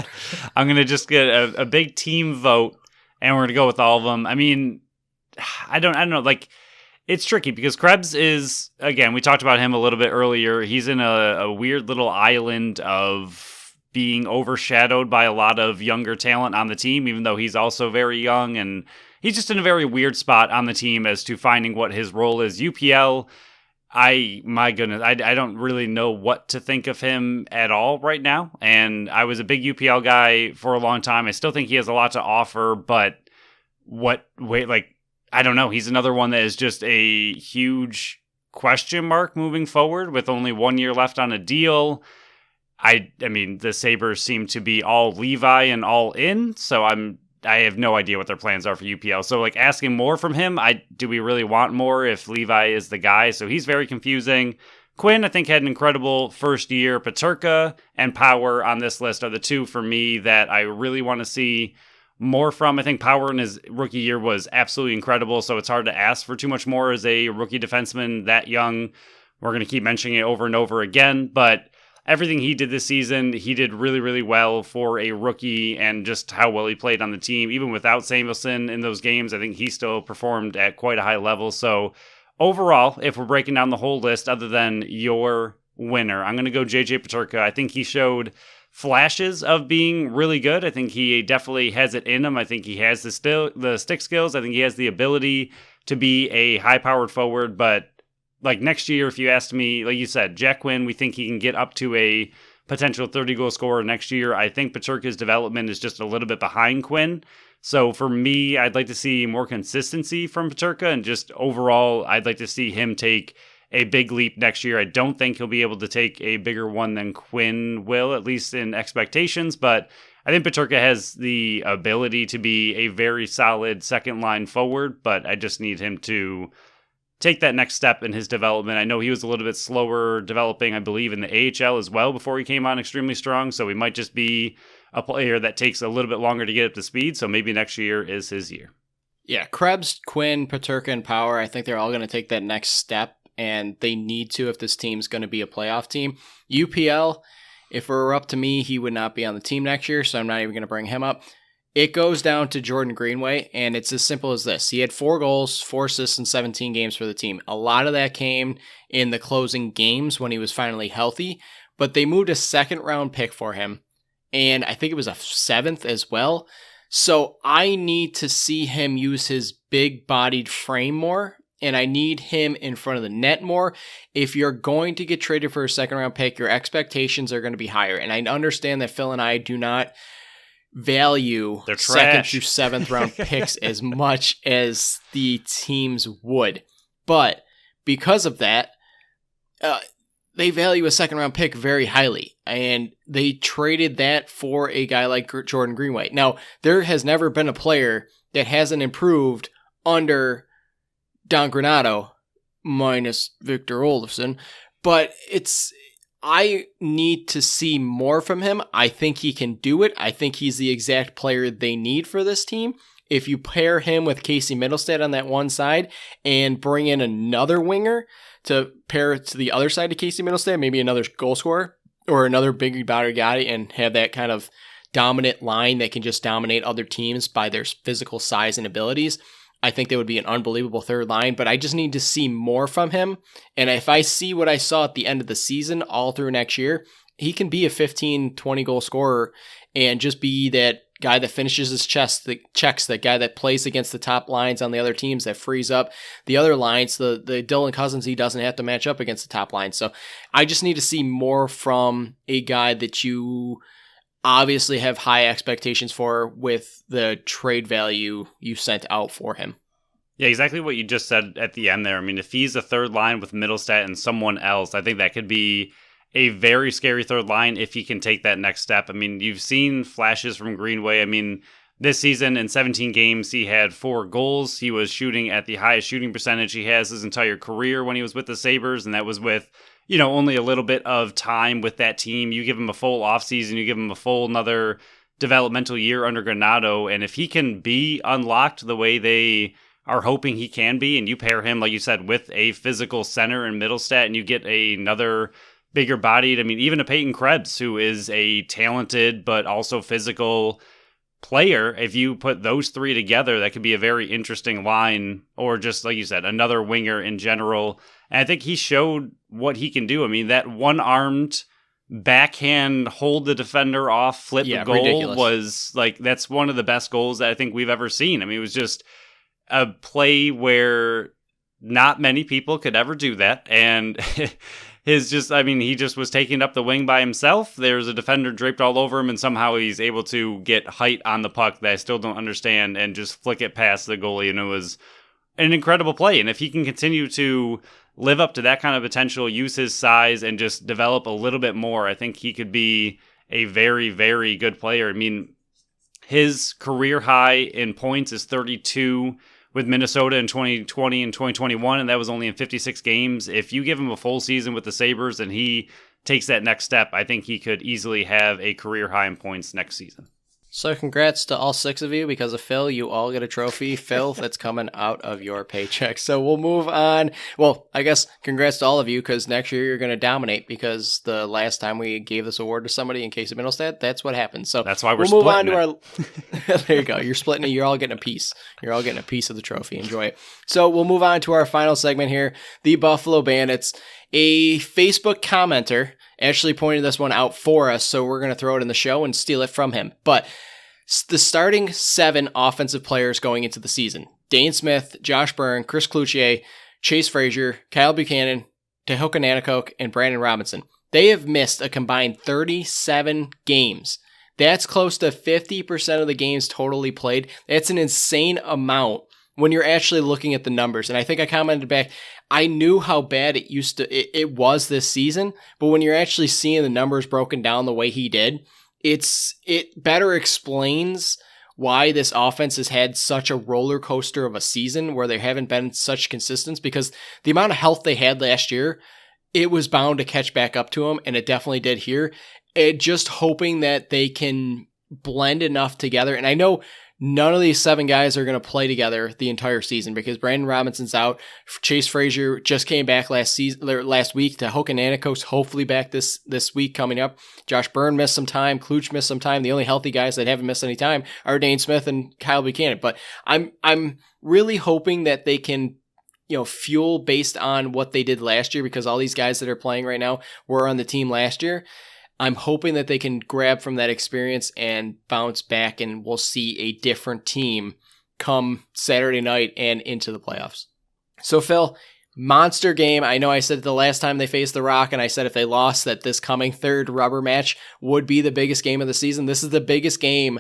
I'm going to just get a big team vote, and we're going to go with all of them. I mean, I don't know. Like, it's tricky because Krebs is, again, we talked about him a little bit earlier. He's in a weird little island of being overshadowed by a lot of younger talent on the team, even though he's also very young. And he's just in a very weird spot on the team as to finding what his role is. UPL, my goodness, I don't really know what to think of him at all right now. And I was a big UPL guy for a long time. I still think he has a lot to offer, but I don't know. He's another one that is just a huge question mark moving forward with only 1 year left on a deal. I mean, the Sabres seem to be all Levi and all in, so I have no idea what their plans are for UPL. So, like, asking more from him, do we really want more if Levi is the guy? So he's very confusing. Quinn, I think, had an incredible first year. Peterka and Power on this list are the two for me that I really want to see more from. I think Power in his rookie year was absolutely incredible, so it's hard to ask for too much more as a rookie defenseman that young. We're going to keep mentioning it over and over again, but everything he did this season, he did really, really well for a rookie, and just how well he played on the team. Even without Samuelson in those games, I think he still performed at quite a high level. So overall, if we're breaking down the whole list, other than your winner, I'm going to go JJ Peterka. I think he showed flashes of being really good. I think he definitely has it in him. I think he has the stick skills. I think he has the ability to be a high-powered forward, but like next year, if you asked me, like you said, Jack Quinn, we think he can get up to a potential 30-goal scorer next year. I think Peterka's development is just a little bit behind Quinn. So for me, I'd like to see more consistency from Peterka, and just overall, I'd like to see him take a big leap next year. I don't think he'll be able to take a bigger one than Quinn will, at least in expectations, but I think Peterka has the ability to be a very solid second-line forward, but I just need him to take that next step in his development. I know he was a little bit slower developing, I believe, in the AHL as well before he came on extremely strong. So he might just be a player that takes a little bit longer to get up to speed. So maybe next year is his year. Yeah, Krebs, Quinn, Peterka, and Power, I think they're all going to take that next step, and they need to if this team's going to be a playoff team. UPL, if it were up to me, he would not be on the team next year, so I'm not even going to bring him up. It goes down to Jordan Greenway, and it's as simple as this. He had 4 goals, 4 assists in 17 games for the team. A lot of that came in the closing games when he was finally healthy, but they moved a second-round pick for him, and I think it was a 7th as well. So I need to see him use his big-bodied frame more, and I need him in front of the net more. If you're going to get traded for a second-round pick, your expectations are going to be higher, and I understand that Phil and I do not value second through 7th round picks as much as the teams would. But because of that, they value a second round pick very highly, and they traded that for a guy like Jordan Greenway. Now, there has never been a player that hasn't improved under Don Granato, minus Victor Olofsson, but I need to see more from him. I think he can do it. I think he's the exact player they need for this team. If you pair him with Casey Middlestad on that one side and bring in another winger to pair it to the other side of Casey Middlestad, maybe another goal scorer or another big body guy, and have that kind of dominant line that can just dominate other teams by their physical size and abilities, I think that would be an unbelievable third line, but I just need to see more from him. And if I see what I saw at the end of the season all through next year, he can be a 15, 20 goal scorer and just be that guy that finishes his checks, that guy that plays against the top lines on the other teams, that frees up the other lines, the Dylan Cousins he doesn't have to match up against the top line. So I just need to see more from a guy that you obviously have high expectations for with the trade value you sent out for him. Yeah, exactly what you just said at the end there. I mean, if he's a third line with Middlestat and someone else, I think that could be a very scary third line if he can take that next step. I mean, you've seen flashes from Greenway. I mean, this season in 17 games, he had 4 goals. He was shooting at the highest shooting percentage he has his entire career when he was with the Sabres, and that was with, only a little bit of time with that team. You give him a full offseason, you give him a full another developmental year under Granato, and if he can be unlocked the way they are hoping he can be, and you pair him, like you said, with a physical center in Middlestat, and you get another bigger bodied, I mean, even a Peyton Krebs, who is a talented but also physical player, if you put those 3 together, that could be a very interesting line, or just, like you said, another winger in general. And I think he showed what he can do. I mean, that one-armed backhand hold the defender off flip goal ridiculous. Was like, that's one of the best goals that I think we've ever seen. I mean, it was just a play where not many people could ever do that. And he just was taking up the wing by himself. There's a defender draped all over him, and somehow he's able to get height on the puck that I still don't understand and just flick it past the goalie. And it was an incredible play. And if he can continue to live up to that kind of potential, use his size, and just develop a little bit more, I think he could be a very, very good player. I mean, his career high in points is 32 with Minnesota in 2020 and 2021, and that was only in 56 games. If you give him a full season with the Sabres and he takes that next step, I think he could easily have a career high in points next season. So congrats to all 6 of you. Because of Phil, you all get a trophy. Phil, that's coming out of your paycheck. So we'll move on. Well, I guess congrats to all of you, because next year you're going to dominate, because the last time we gave this award to somebody in case of Middlestat, that's what happened. So that's why we'll move on to our... There you go. You're splitting it. You're all getting a piece. You're all getting a piece of the trophy. Enjoy it. So we'll move on to our final segment here, the Buffalo Bandits. A Facebook commenter actually pointed this one out for us, so we're going to throw it in the show and steal it from him. But the starting 7 offensive players going into the season: Dane Smith, Josh Byrne, Chris Cloutier, Chase Frazier, Kyle Buchanan, Tehoka Nanticoke, and Brandon Robinson. They have missed a combined 37 games. That's close to 50% of the games totally played. That's an insane amount when you're actually looking at the numbers. And I think I commented back, I knew how bad it was this season, but when you're actually seeing the numbers broken down the way he did, it better explains why this offense has had such a roller coaster of a season where there haven't been such consistency, because the amount of health they had last year, it was bound to catch back up to them, and it definitely did here. Just hoping that they can blend enough together. And I know none of these 7 guys are going to play together the entire season, because Brandon Robinson's out. Chase Frazier just came back last week. Tehoka Nanticoke's hopefully back this week coming up. Josh Byrne missed some time. Kluch missed some time. The only healthy guys that haven't missed any time are Dane Smith and Kyle Buchanan. But I'm really hoping that they can fuel based on what they did last year, because all these guys that are playing right now were on the team last year. I'm hoping that they can grab from that experience and bounce back, and we'll see a different team come Saturday night and into the playoffs. So, Phil, monster game. I know I said the last time they faced the Rock, and I said if they lost, that this coming third rubber match would be the biggest game of the season. This is the biggest game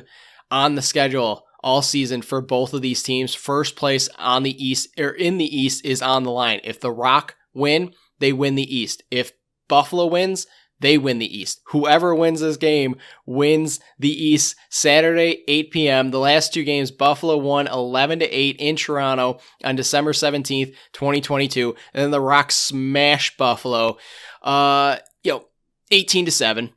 on the schedule all season for both of these teams. First place on the East, or in the East, is on the line. If the Rock win, they win the East. If Buffalo wins, they win the East. Whoever wins this game wins the East. Saturday, 8 p.m. The last 2 games, Buffalo won 11-8 in Toronto on December 17th, 2022. And then the Rock smashed Buffalo, 18-7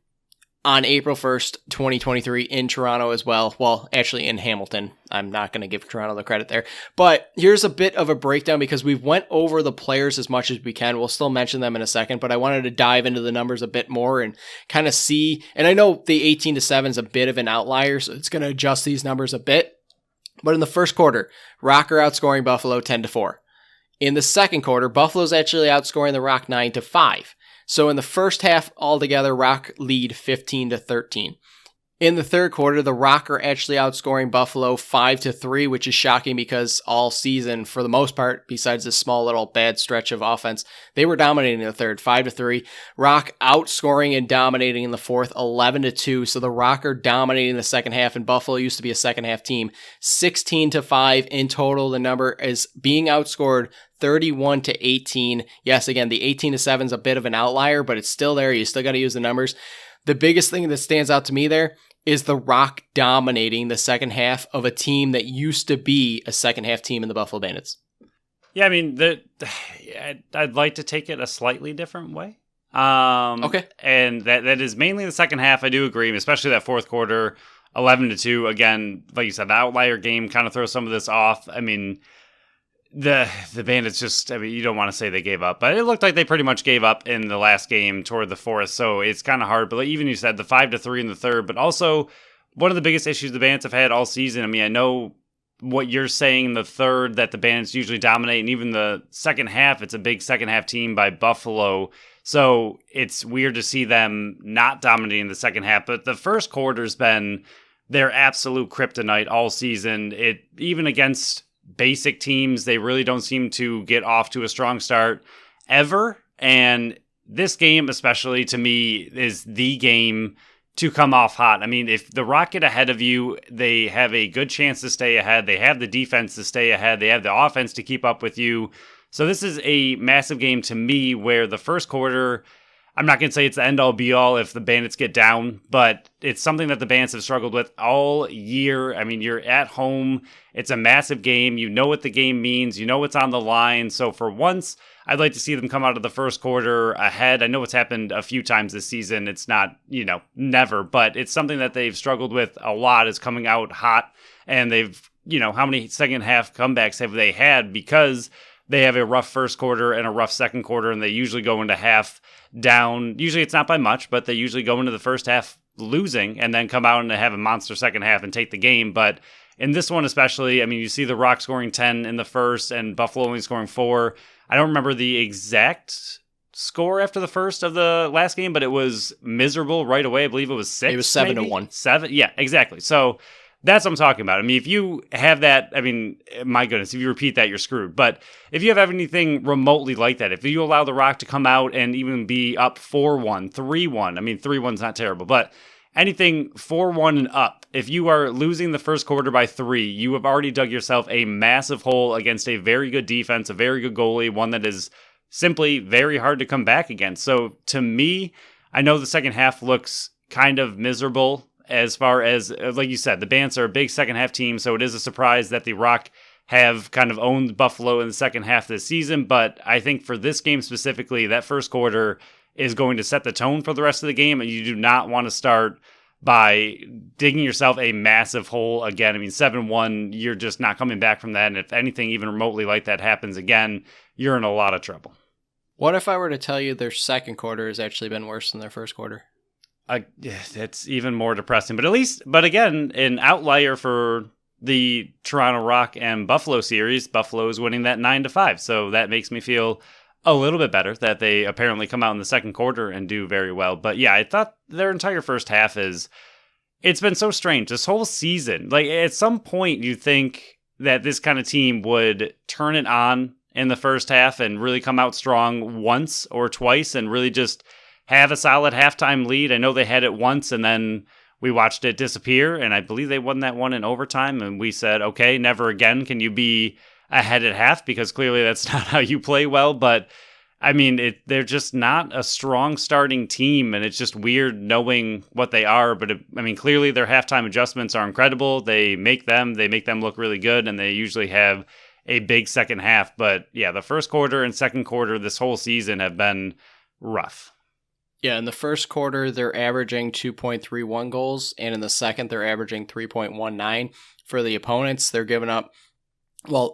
on April 1st, 2023 in Toronto as well. Well, actually in Hamilton. I'm not going to give Toronto the credit there. But here's a bit of a breakdown, because we've went over the players as much as we can. We'll still mention them in a second, but I wanted to dive into the numbers a bit more and kind of see. And I know the 18-7 is a bit of an outlier, so it's going to adjust these numbers a bit. But in the first quarter, Rock are outscoring Buffalo 10-4. In the second quarter, Buffalo's actually outscoring the Rock 9-5. So in the first half altogether, Rock lead 15-13. In the third quarter, the Rock are actually outscoring Buffalo 5-3, which is shocking because all season, for the most part, besides this small little bad stretch of offense, they were dominating in the third, 5-3. Rock outscoring and dominating in the fourth, 11-2. So the Rock are dominating the second half, and Buffalo used to be a second half team, 16-5 in total. The number is being outscored 31-18. Yes, again, the 18-7 is a bit of an outlier, but it's still there. You still got to use the numbers. The biggest thing that stands out to me there is the Rock dominating the second half of a team that used to be a second half team in the Buffalo Bandits. Yeah, I mean, I'd like to take it a slightly different way. Okay. And that is mainly the second half. I do agree, especially that fourth quarter, 11-2. Again, like you said, the outlier game kind of throws some of this off. I mean, the Bandits just, I mean, you don't want to say they gave up, but it looked like they pretty much gave up in the last game toward the fourth, so it's kind of hard. But like even you said, the 5-3 in the third, but also one of the biggest issues the Bandits have had all season. I mean, I know what you're saying in the third, that the Bandits usually dominate, and even the second half, it's a big second half team by Buffalo, so it's weird to see them not dominating the second half. But the first quarter's been their absolute kryptonite all season. It even against basic teams, they really don't seem to get off to a strong start ever. And this game, especially to me, is the game to come off hot. I mean, if the Rock get ahead of you, they have a good chance to stay ahead. They have the defense to stay ahead. They have the offense to keep up with you. So this is a massive game to me where the first quarter, I'm not going to say it's the end-all be-all if the Bandits get down, but it's something that the Bandits have struggled with all year. I mean, you're at home. It's a massive game. You know what the game means. You know what's on the line. So for once, I'd like to see them come out of the first quarter ahead. I know it's happened a few times this season. It's not, never, but it's something that they've struggled with a lot, is coming out hot. And they've, how many second half comebacks have they had because they have a rough first quarter and a rough second quarter, and they usually go into half down. Usually it's not by much, but they usually go into the first half losing and then come out and have a monster second half and take the game. But in this one especially, I mean, you see the Rock scoring 10 in the first and Buffalo only scoring 4. I don't remember the exact score after the first of the last game, but it was miserable right away. I believe it was 6. It was 7-1. 7? Yeah, exactly. So that's what I'm talking about. I mean, if you have that, I mean, my goodness, if you repeat that, you're screwed. But if you have anything remotely like that, if you allow the Rock to come out and even be up 4-1, 3-1, I mean, 3-1's not terrible, but anything 4-1 and up, if you are losing the first quarter by 3, you have already dug yourself a massive hole against a very good defense, a very good goalie, one that is simply very hard to come back against. So to me, I know the second half looks kind of miserable. As far as, like you said, the Bandits are a big second half team, so it is a surprise that the Rock have kind of owned Buffalo in the second half this season. But I think for this game specifically, that first quarter is going to set the tone for the rest of the game, and you do not want to start by digging yourself a massive hole again. I mean, 7-1, you're just not coming back from that, and if anything even remotely like that happens again, you're in a lot of trouble. What if I were to tell you their second quarter has actually been worse than their first quarter? It's even more depressing, but again, an outlier for the Toronto Rock and Buffalo series. Buffalo is winning that 9-5, so that makes me feel a little bit better that they apparently come out in the second quarter and do very well. But yeah, I thought their entire first half it's been so strange this whole season. Like at some point, you think that this kind of team would turn it on in the first half and really come out strong once or twice and really just have a solid halftime lead. I know they had it once, and then we watched it disappear, and I believe they won that one in overtime, and we said, okay, never again can you be ahead at half, because clearly that's not how you play well. But, I mean, they're just not a strong starting team, and it's just weird knowing what they are. But, clearly their halftime adjustments are incredible. They make them look really good, and they usually have a big second half. But, yeah, the first quarter and second quarter this whole season have been rough. Yeah, in the first quarter, they're averaging 2.31 goals, and in the second, they're averaging 3.19. For the opponents, they're giving up,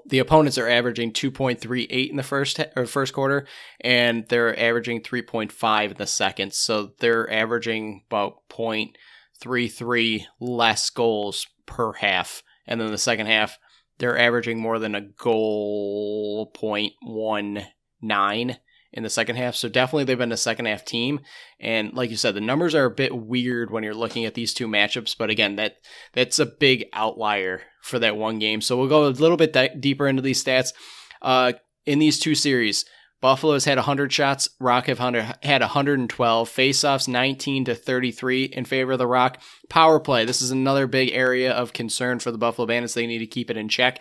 the opponents are averaging 2.38 in the first quarter, and they're averaging 3.5 in the second. So they're averaging about 0.33 less goals per half. And then the second half, they're averaging more than a goal, 0.19. in the second half. So definitely they've been a second half team. And like you said, the numbers are a bit weird when you're looking at these two matchups. But again, that's a big outlier for that one game. So we'll go a little bit deeper into these stats. In these two series, Buffalo has had 100 shots. Rock have had 112. Faceoffs 19-33 in favor of the Rock. Power play. This is another big area of concern for the Buffalo Bandits. They need to keep it in check.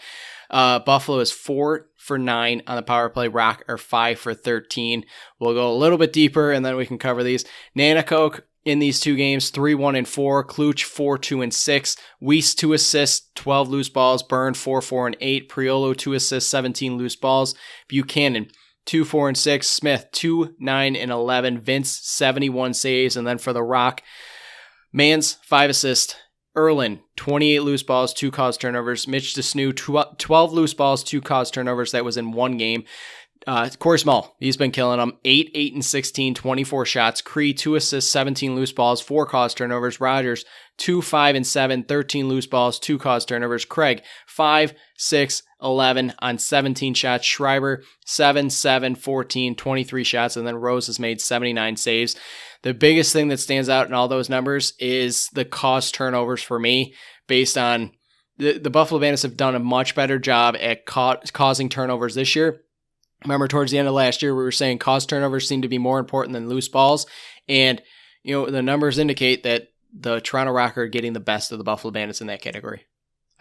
Buffalo is 4 for 9 on the power play. Rock are 5 for 13. We'll go a little bit deeper and then we can cover these. Nanakoke in these two games, 3-1-4. Kluch 4-2-6. Weiss 2 assists, 12 loose balls. Byrne 4-4-8. Priolo 2 assists, 17 loose balls. Buchanan 2-4-6. Smith 2-9-11. Vince 71 saves. And then for the Rock, Mans 5 assists. Erlin 28 loose balls, 2 caused turnovers. Mitch DeSnew 12 loose balls, 2 caused turnovers. That was in one game. Corey Small, he's been killing them. 8-8-16, 24 shots. Cree 2 assists, 17 loose balls, 4 caused turnovers. Rogers 2-5-7, 13 loose balls, 2 caused turnovers. Craig 5-6-11 on 17 shots. Schreiber 7-7-14, 23 shots. And then Rose has made 79 saves. The biggest thing that stands out in all those numbers is the caused turnovers for me, based on the Buffalo Bandits have done a much better job at causing turnovers this year. Remember, towards the end of last year, we were saying caused turnovers seem to be more important than loose balls. And, the numbers indicate that the Toronto Rock are getting the best of the Buffalo Bandits in that category.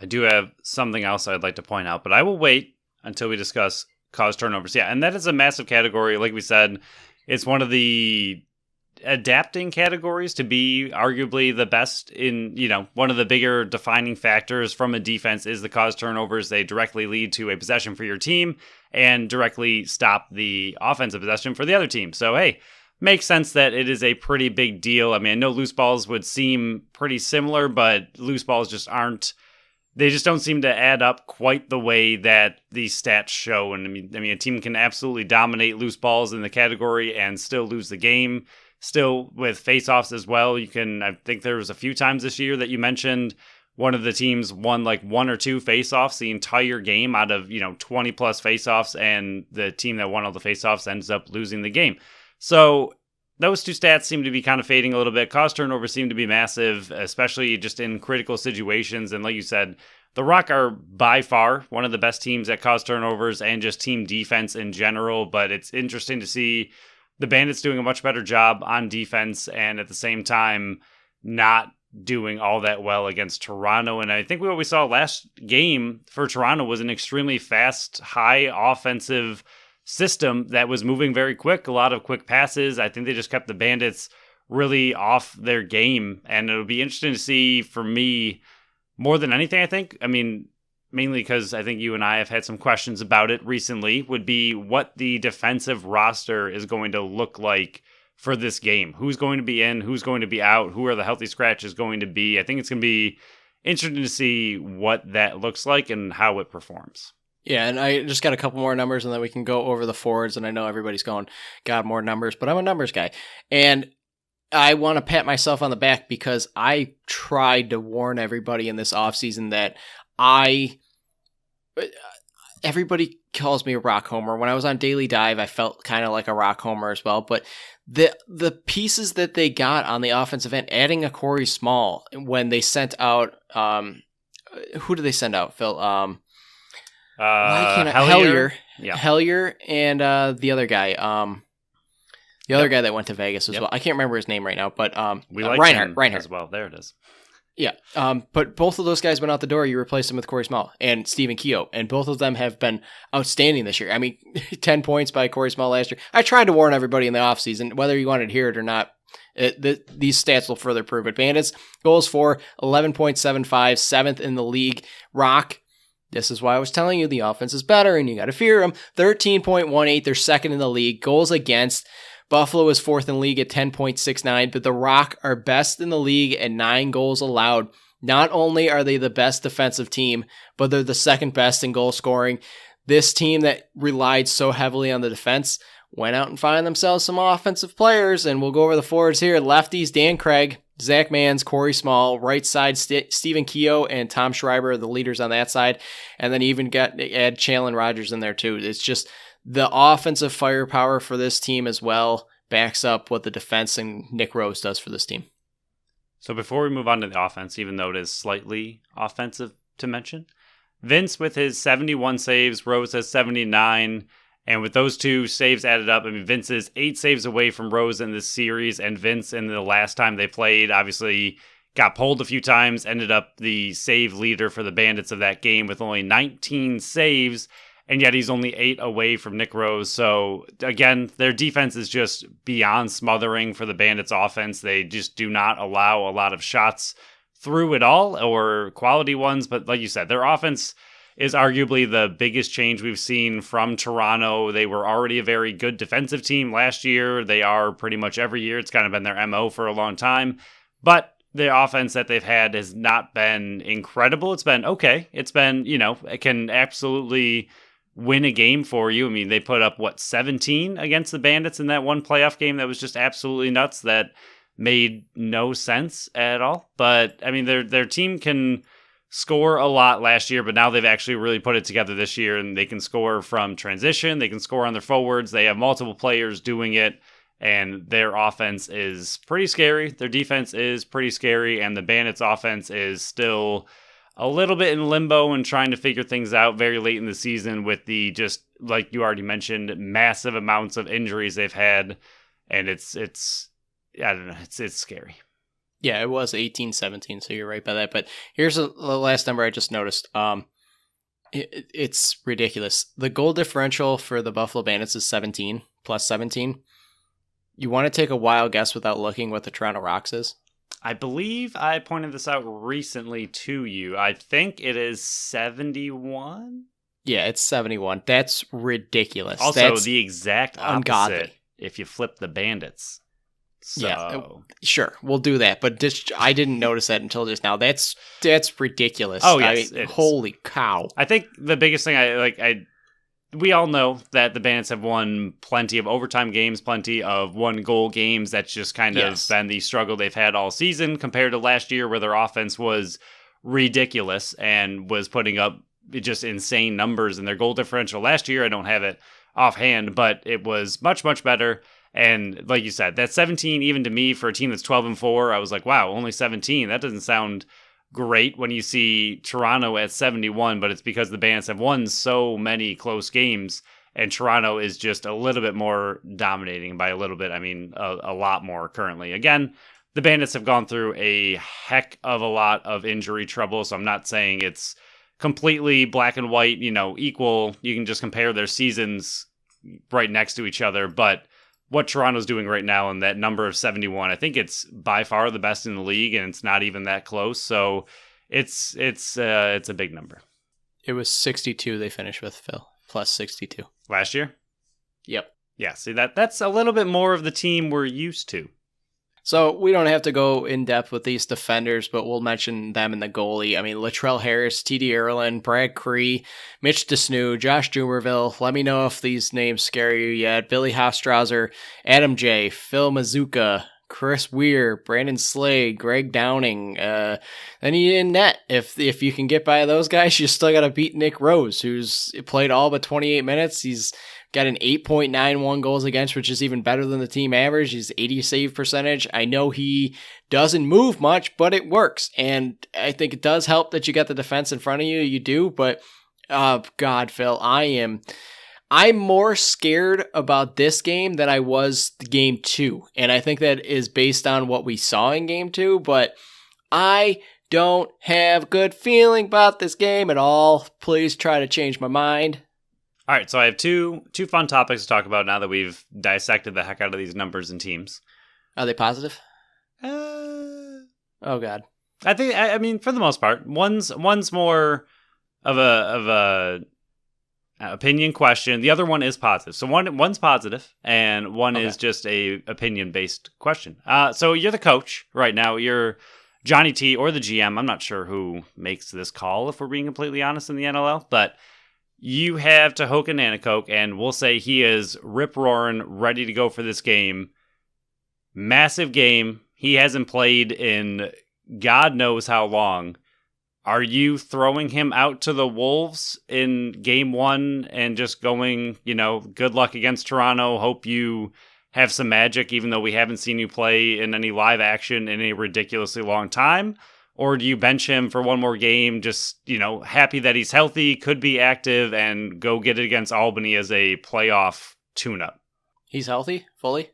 I do have something else I'd like to point out, but I will wait until we discuss caused turnovers. Yeah, and that is a massive category. Like we said, it's one of the adapting categories to be arguably the best in, one of the bigger defining factors from a defense is the caused turnovers. They directly lead to a possession for your team and directly stop the offensive possession for the other team. So, hey, makes sense that it is a pretty big deal. I mean, I know loose balls would seem pretty similar, but loose balls just aren't. They just don't seem to add up quite the way that these stats show. And I mean, a team can absolutely dominate loose balls in the category and still lose the game. Still, with face-offs as well, I think there was a few times this year that you mentioned one of the teams won like 1 or 2 face-offs the entire game out of, 20 plus face-offs, and the team that won all the face-offs ends up losing the game. So those two stats seem to be kind of fading a little bit. Caused turnovers seem to be massive, especially just in critical situations. And like you said, the Rock are by far one of the best teams at caused turnovers and just team defense in general. But it's interesting to see the Bandits doing a much better job on defense and at the same time not doing all that well against Toronto. And I think what we saw last game for Toronto was an extremely fast, high offensive system that was moving very quick, a lot of quick passes. I think they just kept the Bandits really off their game. And it'll be interesting to see, for me, more than anything, I think, mainly because I think you and I have had some questions about it recently, would be what the defensive roster is going to look like for this game. Who's going to be in, who's going to be out, who are the healthy scratches going to be. I think it's going to be interesting to see what that looks like and how it performs. Yeah, and I just got a couple more numbers and then we can go over the forwards. And I know everybody's going, God, more numbers, but I'm a numbers guy. And I want to pat myself on the back because I tried to warn everybody in this offseason that everybody calls me a Rock homer. When I was on Daily Dive, I felt kind of like a Rock homer as well. But the pieces that they got on the offensive end, adding a Corey Small when they sent out, who did they send out, Phil? Hellier. Yeah. Hellier and the other guy. The other guy that went to Vegas as well. I can't remember his name right now, but we like Reinhardt as well. There it is. Yeah, but both of those guys went out the door. You replaced them with Corey Small and Stephen Keogh, and both of them have been outstanding this year. 10 points by Corey Small last year. I tried to warn everybody in the offseason, whether you wanted to hear it or not, these stats will further prove it. Bandits, goals for 11.75, 7th in the league. Rock, this is why I was telling you the offense is better, and you got to fear them. 13.18, they're 2nd in the league. Goals against, Buffalo is 4th in the league at 10.69, but the Rock are best in the league at 9 goals allowed. Not only are they the best defensive team, but they're the 2nd best in goal scoring. This team that relied so heavily on the defense went out and found themselves some offensive players, and we'll go over the forwards here. Lefties, Dan Craig, Zach Mans, Corey Small. Right side, Stephen Keogh and Tom Schreiber are the leaders on that side. And then you even add Challen Rogers in there too. It's just the offensive firepower for this team as well backs up what the defense and Nick Rose does for this team. So before we move on to the offense, even though it is slightly offensive to mention, Vince with his 71 saves, Rose has 79. And with those two saves added up, I mean, Vince is 8 saves away from Rose in this series. And Vince, in the last time they played, obviously got pulled a few times, ended up the save leader for the Bandits of that game with only 19 saves. And yet he's only 8 away from Nick Rose. So, again, their defense is just beyond smothering for the Bandits' offense. They just do not allow a lot of shots through at all, or quality ones. But like you said, their offense is arguably the biggest change we've seen from Toronto. They were already a very good defensive team last year. They are pretty much every year. It's kind of been their MO for a long time. But the offense that they've had has not been incredible. It's been okay. It's been, it can absolutely win a game for you. I mean, they put up, 17 against the Bandits in that one playoff game that was just absolutely nuts, that made no sense at all. But, I mean, their team can score a lot last year, but now they've actually really put it together this year, and they can score from transition. They can score on their forwards. They have multiple players doing it, and their offense is pretty scary. Their defense is pretty scary, and the Bandits' offense is still a little bit in limbo and trying to figure things out very late in the season with the, just like you already mentioned, massive amounts of injuries they've had. And it's I don't know, it's scary. Yeah, it was 18-17, so you're right by that. But here's the last number I just noticed. It's ridiculous. The goal differential for the Buffalo Bandits is 17, plus 17. You want to take a wild guess without looking what the Toronto Rocks is? I believe I pointed this out recently to you. I think it is 71. Yeah, it's 71. That's ridiculous. Also, that's the exact opposite ungodly if you flip the Bandits. So. Yeah, sure, we'll do that. But I didn't notice that until just now. That's ridiculous. Oh, yes, holy cow! I think the biggest thing we all know that the Bandits have won plenty of overtime games, plenty of one-goal games. That's just kind of been the struggle they've had all season compared to last year, where their offense was ridiculous and was putting up just insane numbers. And their goal differential last year, I don't have it offhand, but it was much, much better. And like you said, that 17, even to me, for a team that's 12-4, I was like, wow, only 17. That doesn't sound great when you see Toronto at 71, but it's because the Bandits have won so many close games, and Toronto is just a little bit more dominating. By a little bit, I mean a lot more currently. Again, the Bandits have gone through a heck of a lot of injury trouble, so I'm not saying it's completely black and white, equal. You can just compare their seasons right next to each other, but what Toronto's doing right now, and that number of 71, I think it's by far the best in the league, and it's not even that close. So it's a big number. It was 62 they finished with, Phil, plus 62 last year. Yep. Yeah. See, that's a little bit more of the team we're used to. So we don't have to go in depth with these defenders, but we'll mention them in the goalie. I mean, Latrell Harris, T.D. Erlin, Brad Cree, Mitch DeSnew, Josh Dumerville. Let me know if these names scare you yet. Billy Hofstrauser, Adam J., Phil Mazuka, Chris Weir, Brandon Slade, Greg Downing. Then you in net. If you can get by those guys, you still got to beat Nick Rose, who's played all but 28 minutes. He's got an 8.91 goals against, which is even better than the team average. He's 80 save percentage. I know he doesn't move much, but it works. And I think it does help that you got the defense in front of you. You do, but God, Phil, I'm more scared about this game than I was game 2. And I think that is based on what we saw in game 2, but I don't have good feeling about this game at all. Please try to change my mind. All right, so I have two fun topics to talk about now that we've dissected the heck out of these numbers and teams. Are they positive? Oh God. I mean, for the most part, one's more of a opinion question. The other one is positive. So one's positive, and one is just a opinion based question. So you're the coach right now. You're Johnny T or the GM. I'm not sure who makes this call, if we're being completely honest, in the NLL, but you have Tehoka Nanticoke, and we'll say he is rip-roaring, ready to go for this game. Massive game. He hasn't played in God knows how long. Are you throwing him out to the Wolves in game 1 and just going, good luck against Toronto, hope you have some magic, even though we haven't seen you play in any live action in a ridiculously long time? Or do you bench him for one more game, just, happy that he's healthy, could be active, and go get it against Albany as a playoff tune-up? He's healthy, fully?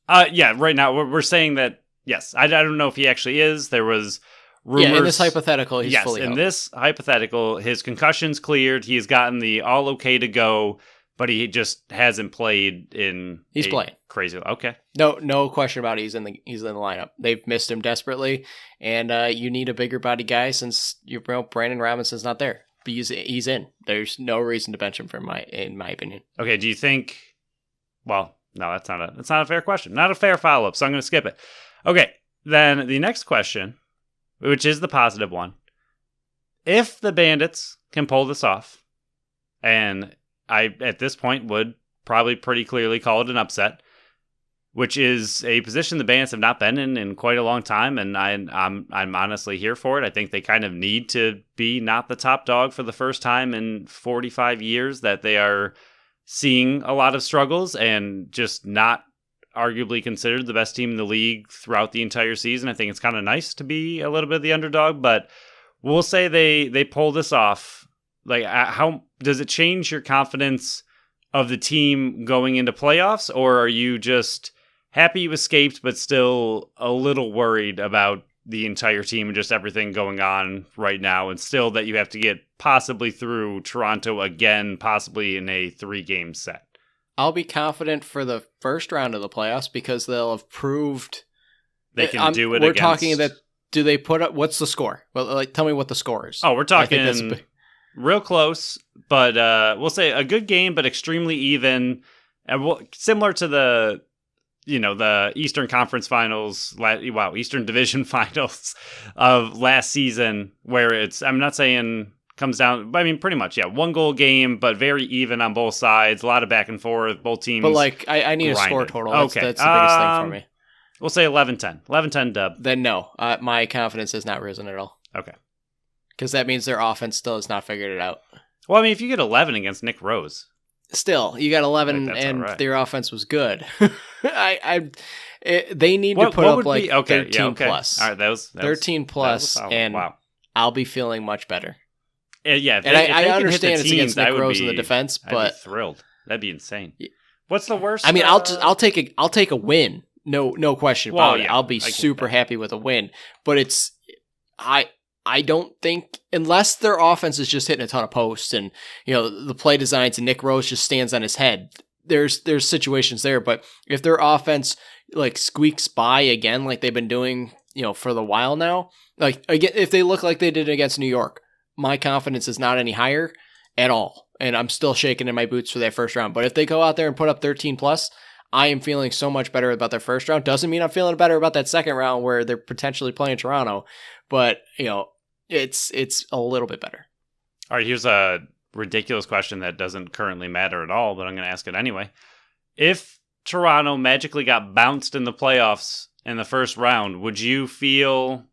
Yeah, right now we're saying that, yes. I don't know if he actually is. There was rumors. Yeah, in this hypothetical, he's fully healthy. Yes, in this hypothetical, his concussion's cleared. He's gotten the all okay to go, but he just hasn't played in. He's playing. Crazy. Okay. No question about it. He's in the lineup. They've missed him desperately, and you need a bigger body guy since Brandon Robinson's not there. But he's in. There's no reason to bench him in my opinion. Okay. Do you think? Well, no, that's not a fair question. Not a fair follow-up. So I'm going to skip it. Okay. Then the next question, which is the positive one. If the Bandits can pull this off, and I, at this point, would probably pretty clearly call it an upset, which is a position the Bandits have not been in quite a long time, and I'm honestly here for it. I think they kind of need to be not the top dog for the first time in 45 years, that they are seeing a lot of struggles and just not arguably considered the best team in the league throughout the entire season. I think it's kind of nice to be a little bit of the underdog, but we'll say they pull this off. Like, how does it change your confidence of the team going into playoffs, or are you just happy you escaped, but still a little worried about the entire team and just everything going on right now, and still that you have to get possibly through Toronto again, possibly in a 3-game set? I'll be confident for the first round of the playoffs because they'll have proved they can do it. We're talking that. Do they put up? What's the score? Well, tell me what the score is. Oh, we're talking real close, but we'll say a good game, but extremely even, and similar to the Eastern Conference Finals, Eastern Division Finals of last season, where I'm not saying comes down, but I mean, pretty much, yeah, 1-goal game, but very even on both sides, a lot of back and forth, both teams. But I need a score total. That's the biggest thing for me. We'll say 11-10. 11-10 dub. Then no, my confidence has not risen at all. Okay. Because that means their offense still has not figured it out. Well, I mean, if you get 11 against Nick Rose. Still, you got 11, and right. Their offense was good. They need to put up 13 plus. All right, that was 13 plus, and wow. I'll be feeling much better. Yeah, and I understand it's against Nick Rose in the defense, but I'd be thrilled. That'd be insane. What's the worst? I mean, I'll take a win. No question about it. I'll be super happy with a win. But I don't think, unless their offense is just hitting a ton of posts and the play designs and Nick Rose just stands on his head, there's situations there. But if their offense squeaks by again like they've been doing for the while now, again, if they look like they did against New York, my confidence is not any higher at all. And I'm still shaking in my boots for that first round. But if they go out there and put up 13 plus, I am feeling so much better about their first round. Doesn't mean I'm feeling better about that second round where they're potentially playing Toronto. But, it's a little bit better. All right, here's a ridiculous question that doesn't currently matter at all, but I'm going to ask it anyway. If Toronto magically got bounced in the playoffs in the first round, would you feel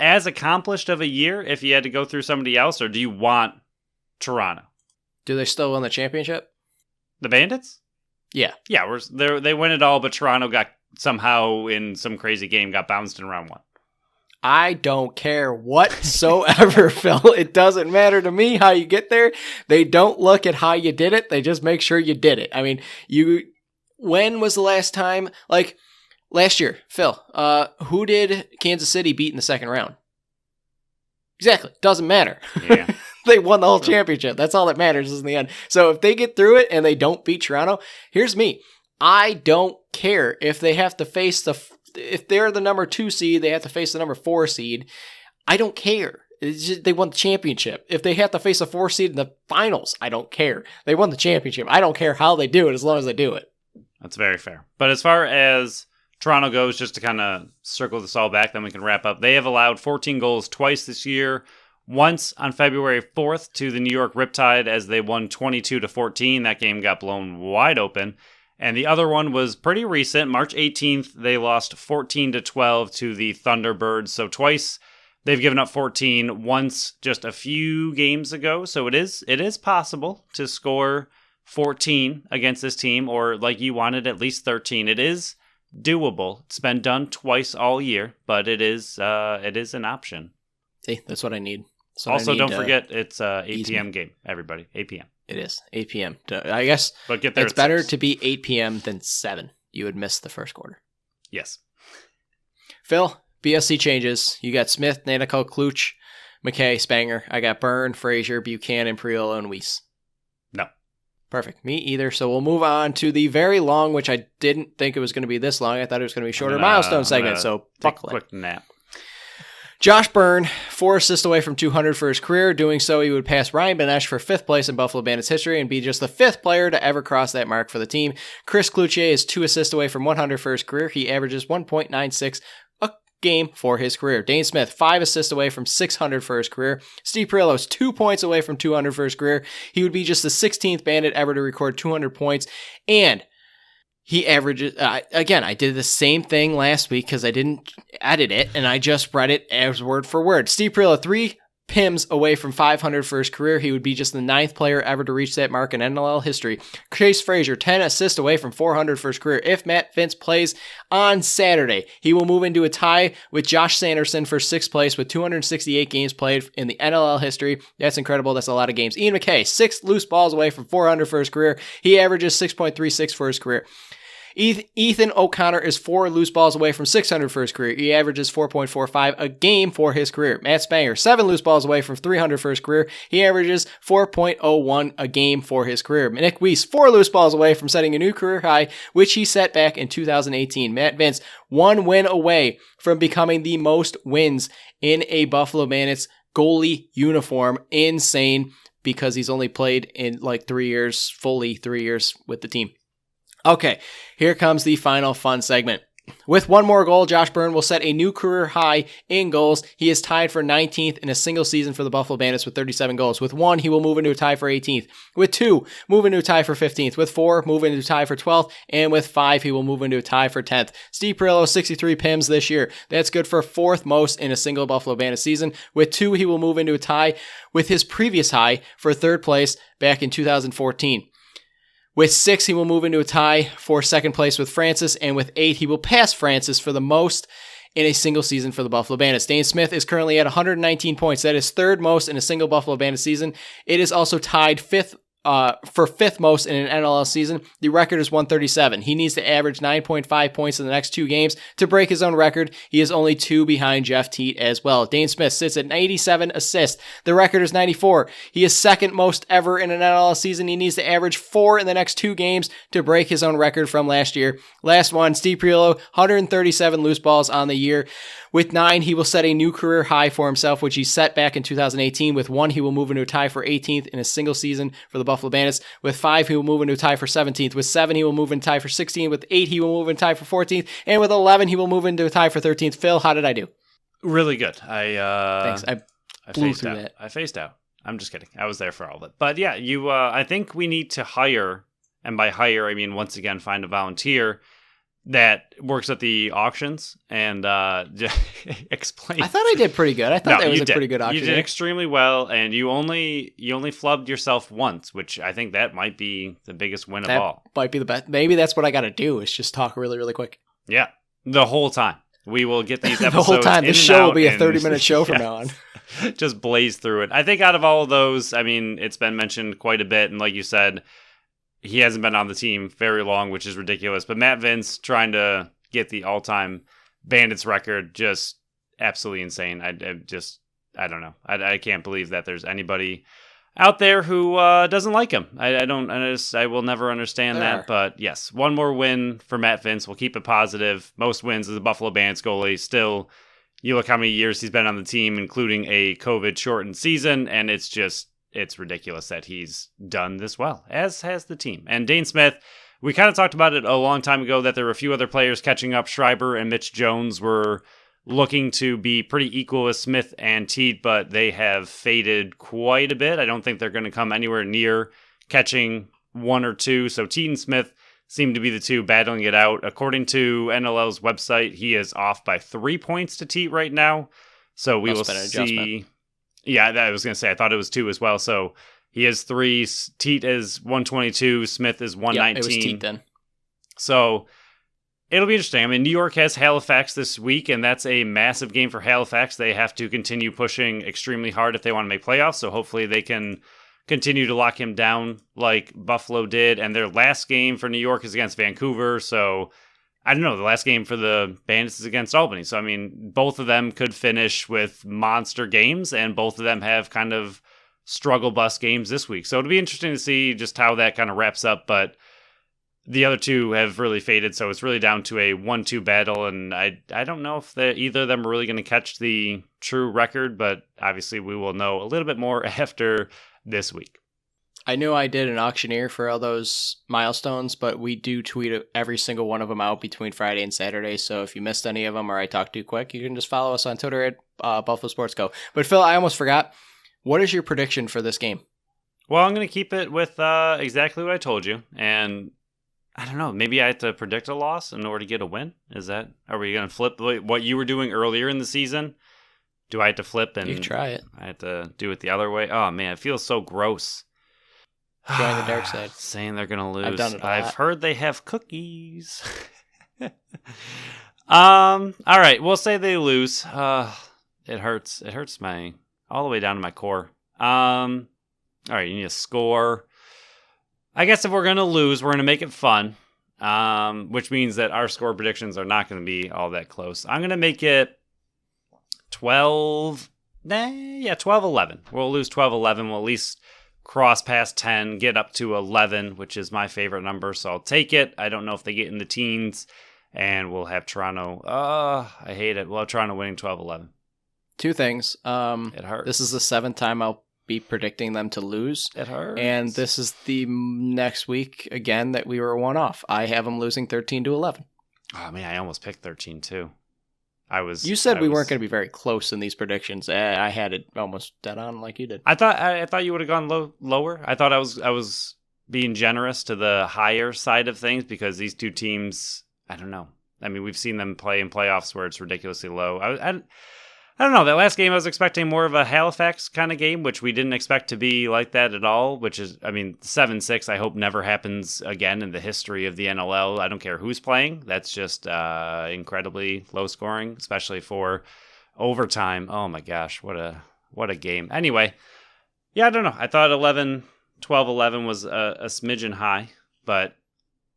as accomplished of a year if you had to go through somebody else, or do you want Toronto? Do they still win the championship? The Bandits? Yeah. Yeah, they win it all, but Toronto got somehow in some crazy game got bounced in round 1. I don't care whatsoever, Phil. It doesn't matter to me how you get there. They don't look at how you did it. They just make sure you did it. I mean, when was the last time? Last year, Phil, who did Kansas City beat in the second round? Exactly. Doesn't matter. Yeah. They won the whole championship. That's all that matters is in the end. So if they get through it and they don't beat Toronto, here's me. I don't care if they have to face if they're the number 2 seed, they have to face the number 4 seed. I don't care. It's just, they won the championship. If they have to face a 4 seed in the finals, I don't care. They won the championship. I don't care how they do it as long as they do it. That's very fair. But as far as Toronto goes, just to kind of circle this all back, then we can wrap up. They have allowed 14 goals twice this year. Once on February 4th to the New York Riptide as they won 22-14. That game got blown wide open. And the other one was pretty recent. March 18th, they lost 14-12 to the Thunderbirds. So twice They've given up 14 once just a few games ago, so it is possible to score 14 against this team, or like you wanted, at least 13. It is doable. It's been done twice all year, but it is an option. See, that's what I need. Also, don't forget it's 8 p.m. game, everybody. 8 p.m. It is 8 p.m. I guess but get there it's better 6. To be 8 p.m. than 7. You would miss the first quarter. Yes. Phil, BSC changes. You got Smith, Nanico, Kluch, McKay, Spanger. I got Byrne, Frazier, Buchanan, Priolo, and Weiss. No. Perfect. Me either. So we'll move on to the very long, which I didn't think it was going to be this long. I thought it was going to be a shorter milestone segment. So buckle in. Quick nap. Josh Byrne, 4 assists away from 200 for his career. Doing so, he would pass Ryan Benesh for 5th place in Buffalo Bandits history and be just the 5th player to ever cross that mark for the team. Chris Cloutier is 2 assists away from 100 for his career. He averages 1.96 a game for his career. Dane Smith, 5 assists away from 600 for his career. Steve Perillo is 2 points away from 200 for his career. He would be just the 16th Bandit ever to record 200 points. And he averages, again, I did the same thing last week because I didn't edit it, and I just read it as word for word. Steve Perillo, 3 PIMs away from 500 for his career. He would be just the 9th player ever to reach that mark in NLL history. Chase Frazier, 10 assists away from 400 for his career. If Matt Vince plays on Saturday, he will move into a tie with Josh Sanderson for 6th place with 268 games played in the NLL history. That's incredible. That's a lot of games. Ian McKay, 6 loose balls away from 400 for his career. He averages 6.36 for his career. Ethan O'Connor is 4 loose balls away from 600 for his career. He averages 4.45 a game for his career. Matt Spanger, 7 loose balls away from 300 for his career. He averages 4.01 a game for his career. Nick Weiss, 4 loose balls away from setting a new career high, which he set back in 2018. Matt Vince, 1 win away from becoming the most wins in a Buffalo Bandits goalie uniform. Insane, because he's only played in like 3 years, fully 3 years with the team. Okay, here comes the final fun segment. With 1 more goal, Josh Byrne will set a new career high in goals. He is tied for 19th in a single season for the Buffalo Bandits with 37 goals. With 1, he will move into a tie for 18th. With 2, move into a tie for 15th. With 4, move into a tie for 12th. And with 5, he will move into a tie for 10th. Steve Perillo, 63 PIMs this year. That's good for 4th most in a single Buffalo Bandits season. With 2, he will move into a tie with his previous high for 3rd place back in 2014. With 6, he will move into a tie for 2nd place with Francis, and with 8, he will pass Francis for the most in a single season for the Buffalo Bandits. Dane Smith is currently at 119 points. That is 3rd most in a single Buffalo Bandits season. It is also tied for 5th most in an NLL season. The record is 137. He needs to average 9.5 points in the next 2 games to break his own record. He is only 2 behind Jeff Teat as well. Dane Smith sits at 87 assists. The record is 94. He is 2nd most ever in an NLL season. He needs to average 4 in the next 2 games to break his own record from last year. Last one, Steve Perillo, 137 loose balls on the year. With 9, he will set a new career high for himself, which he set back in 2018. With 1, he will move into a tie for 18th in a single season for the Buffalo Bandits. With 5, he will move into a tie for 17th. With 7, he will move into a tie for 16th. With 8, he will move into a tie for 14th. And with 11, he will move into a tie for 13th. Phil, how did I do? Really good. Thanks. I blew through that. I phased out. I'm just kidding. I was there for all of it. But yeah, I think we need to hire, and by hire, I mean, once again, find a volunteer that works at the auctions and explain. I thought I did pretty good. I thought that was a pretty good auction. You did extremely well, and you only flubbed yourself once, which I think that might be the biggest win of all. Might be the best. Maybe that's what I got to do, is just talk really, really quick. Yeah, the whole time. We will get these episodes the whole time. This show will be a 30-minute show from now on. Just blaze through it. I think out of all of those, I mean, it's been mentioned quite a bit, and like you said, he hasn't been on the team very long, which is ridiculous. But Matt Vince trying to get the all-time Bandits record, just absolutely insane. I don't know. I can't believe that there's anybody out there who doesn't like him. I will never understand that. But yes, 1 more win for Matt Vince. We'll keep it positive. Most wins as a Buffalo Bandits goalie. Still, you look how many years he's been on the team, including a COVID-shortened season, and it's ridiculous that he's done this well, as has the team. And Dane Smith, we kind of talked about it a long time ago that there were a few other players catching up. Schreiber and Mitch Jones were looking to be pretty equal with Smith and Teat, but they have faded quite a bit. I don't think they're going to come anywhere near catching 1 or 2. So Teat and Smith seem to be the 2 battling it out. According to NLL's website, he is off by 3 points to Teat right now. So we will see. Yeah, I was going to say, I thought it was 2 as well. So he has 3. Teat is 122. Smith is 119. It was Teat then. So it'll be interesting. I mean, New York has Halifax this week, and that's a massive game for Halifax. They have to continue pushing extremely hard if they want to make playoffs. So hopefully they can continue to lock him down like Buffalo did. And their last game for New York is against Vancouver. So I don't know. The last game for the Bandits is against Albany. So, I mean, both of them could finish with monster games, and both of them have kind of struggle bus games this week. So it'll be interesting to see just how that kind of wraps up. But the other 2 have really faded. So it's really down to a 1-2 battle. And I don't know if either of them are really going to catch the true record, but obviously we will know a little bit more after this week. I knew I did an auctioneer for all those milestones, but we do tweet every single one of them out between Friday and Saturday. So if you missed any of them or I talked too quick, you can just follow us on Twitter at Buffalo Sports Co. But Phil, I almost forgot. What is your prediction for this game? Well, I'm going to keep it with exactly what I told you. And I don't know, maybe I have to predict a loss in order to get a win. Are we going to flip what you were doing earlier in the season? Do I have to flip and you can try it? I have to do it the other way. Oh man, it feels so gross. Join the dark side. Saying they're gonna lose. I've done it a lot. I've heard they have cookies. All right, we'll say they lose. It hurts. It hurts all the way down to my core. All right, you need a score. I guess if we're gonna lose, we're gonna make it fun. Which means that our score predictions are not gonna be all that close. I'm gonna make it 12. 12-11. We'll lose 12-11. We'll at least cross past 10, get up to 11, which is my favorite number, so I'll take it. I don't know if they get in the teens, and we'll have Toronto. I hate it. We'll have Toronto winning 12-11. 2 things. It hurts. This is the 7th time I'll be predicting them to lose. It hurts. And this is the next week, again, that we were 1 off. I have them losing 13-11. Oh, man, I almost picked 13, too. You said we weren't going to be very close in these predictions. I had it almost dead on like you did. I thought you would have gone lower. I thought I was being generous to the higher side of things because these 2 teams, I don't know. I mean, we've seen them play in playoffs where it's ridiculously low. I don't know. That last game, I was expecting more of a Halifax kind of game, which we didn't expect to be like that at all, which is, I mean, 7-6, I hope never happens again in the history of the NLL. I don't care who's playing. That's just incredibly low scoring, especially for overtime. Oh my gosh, what a game. Anyway, yeah, I don't know. I thought 12-11 was a smidgen high, but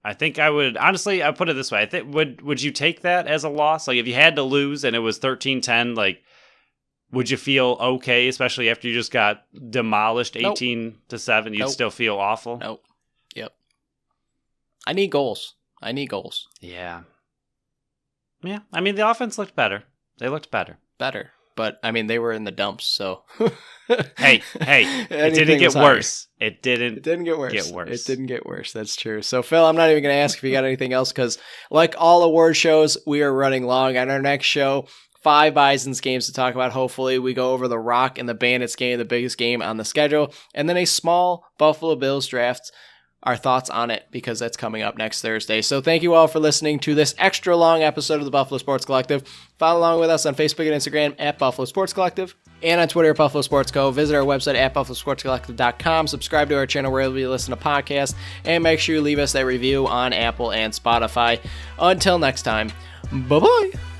I think I would, honestly, I put it this way. I think, would you take that as a loss? Like, if you had to lose and it was 13-10, like, would you feel okay, especially after you just got demolished 18-7? You'd still feel awful? Nope. Yep. I need goals. Yeah. Yeah. I mean, the offense looked better. They looked better. But, I mean, they were in the dumps, so. hey, it didn't get worse. It didn't get worse. It didn't get worse. That's true. So, Phil, I'm not even going to ask if you got anything else because, like all award shows, we are running long. On our next show, 5 Bisons games to talk about. Hopefully, we go over the Rock and the Bandits game, the biggest game on the schedule, and then a small Buffalo Bills draft. Our thoughts on it because that's coming up next Thursday. So thank you all for listening to this extra long episode of the Buffalo Sports Collective. Follow along with us on Facebook and Instagram at Buffalo Sports Collective and on Twitter at Buffalo Sports Co. Visit our website at buffalosportscollective.com. Subscribe to our channel wherever you listen to podcasts and make sure you leave us that review on Apple and Spotify. Until next time, bye-bye.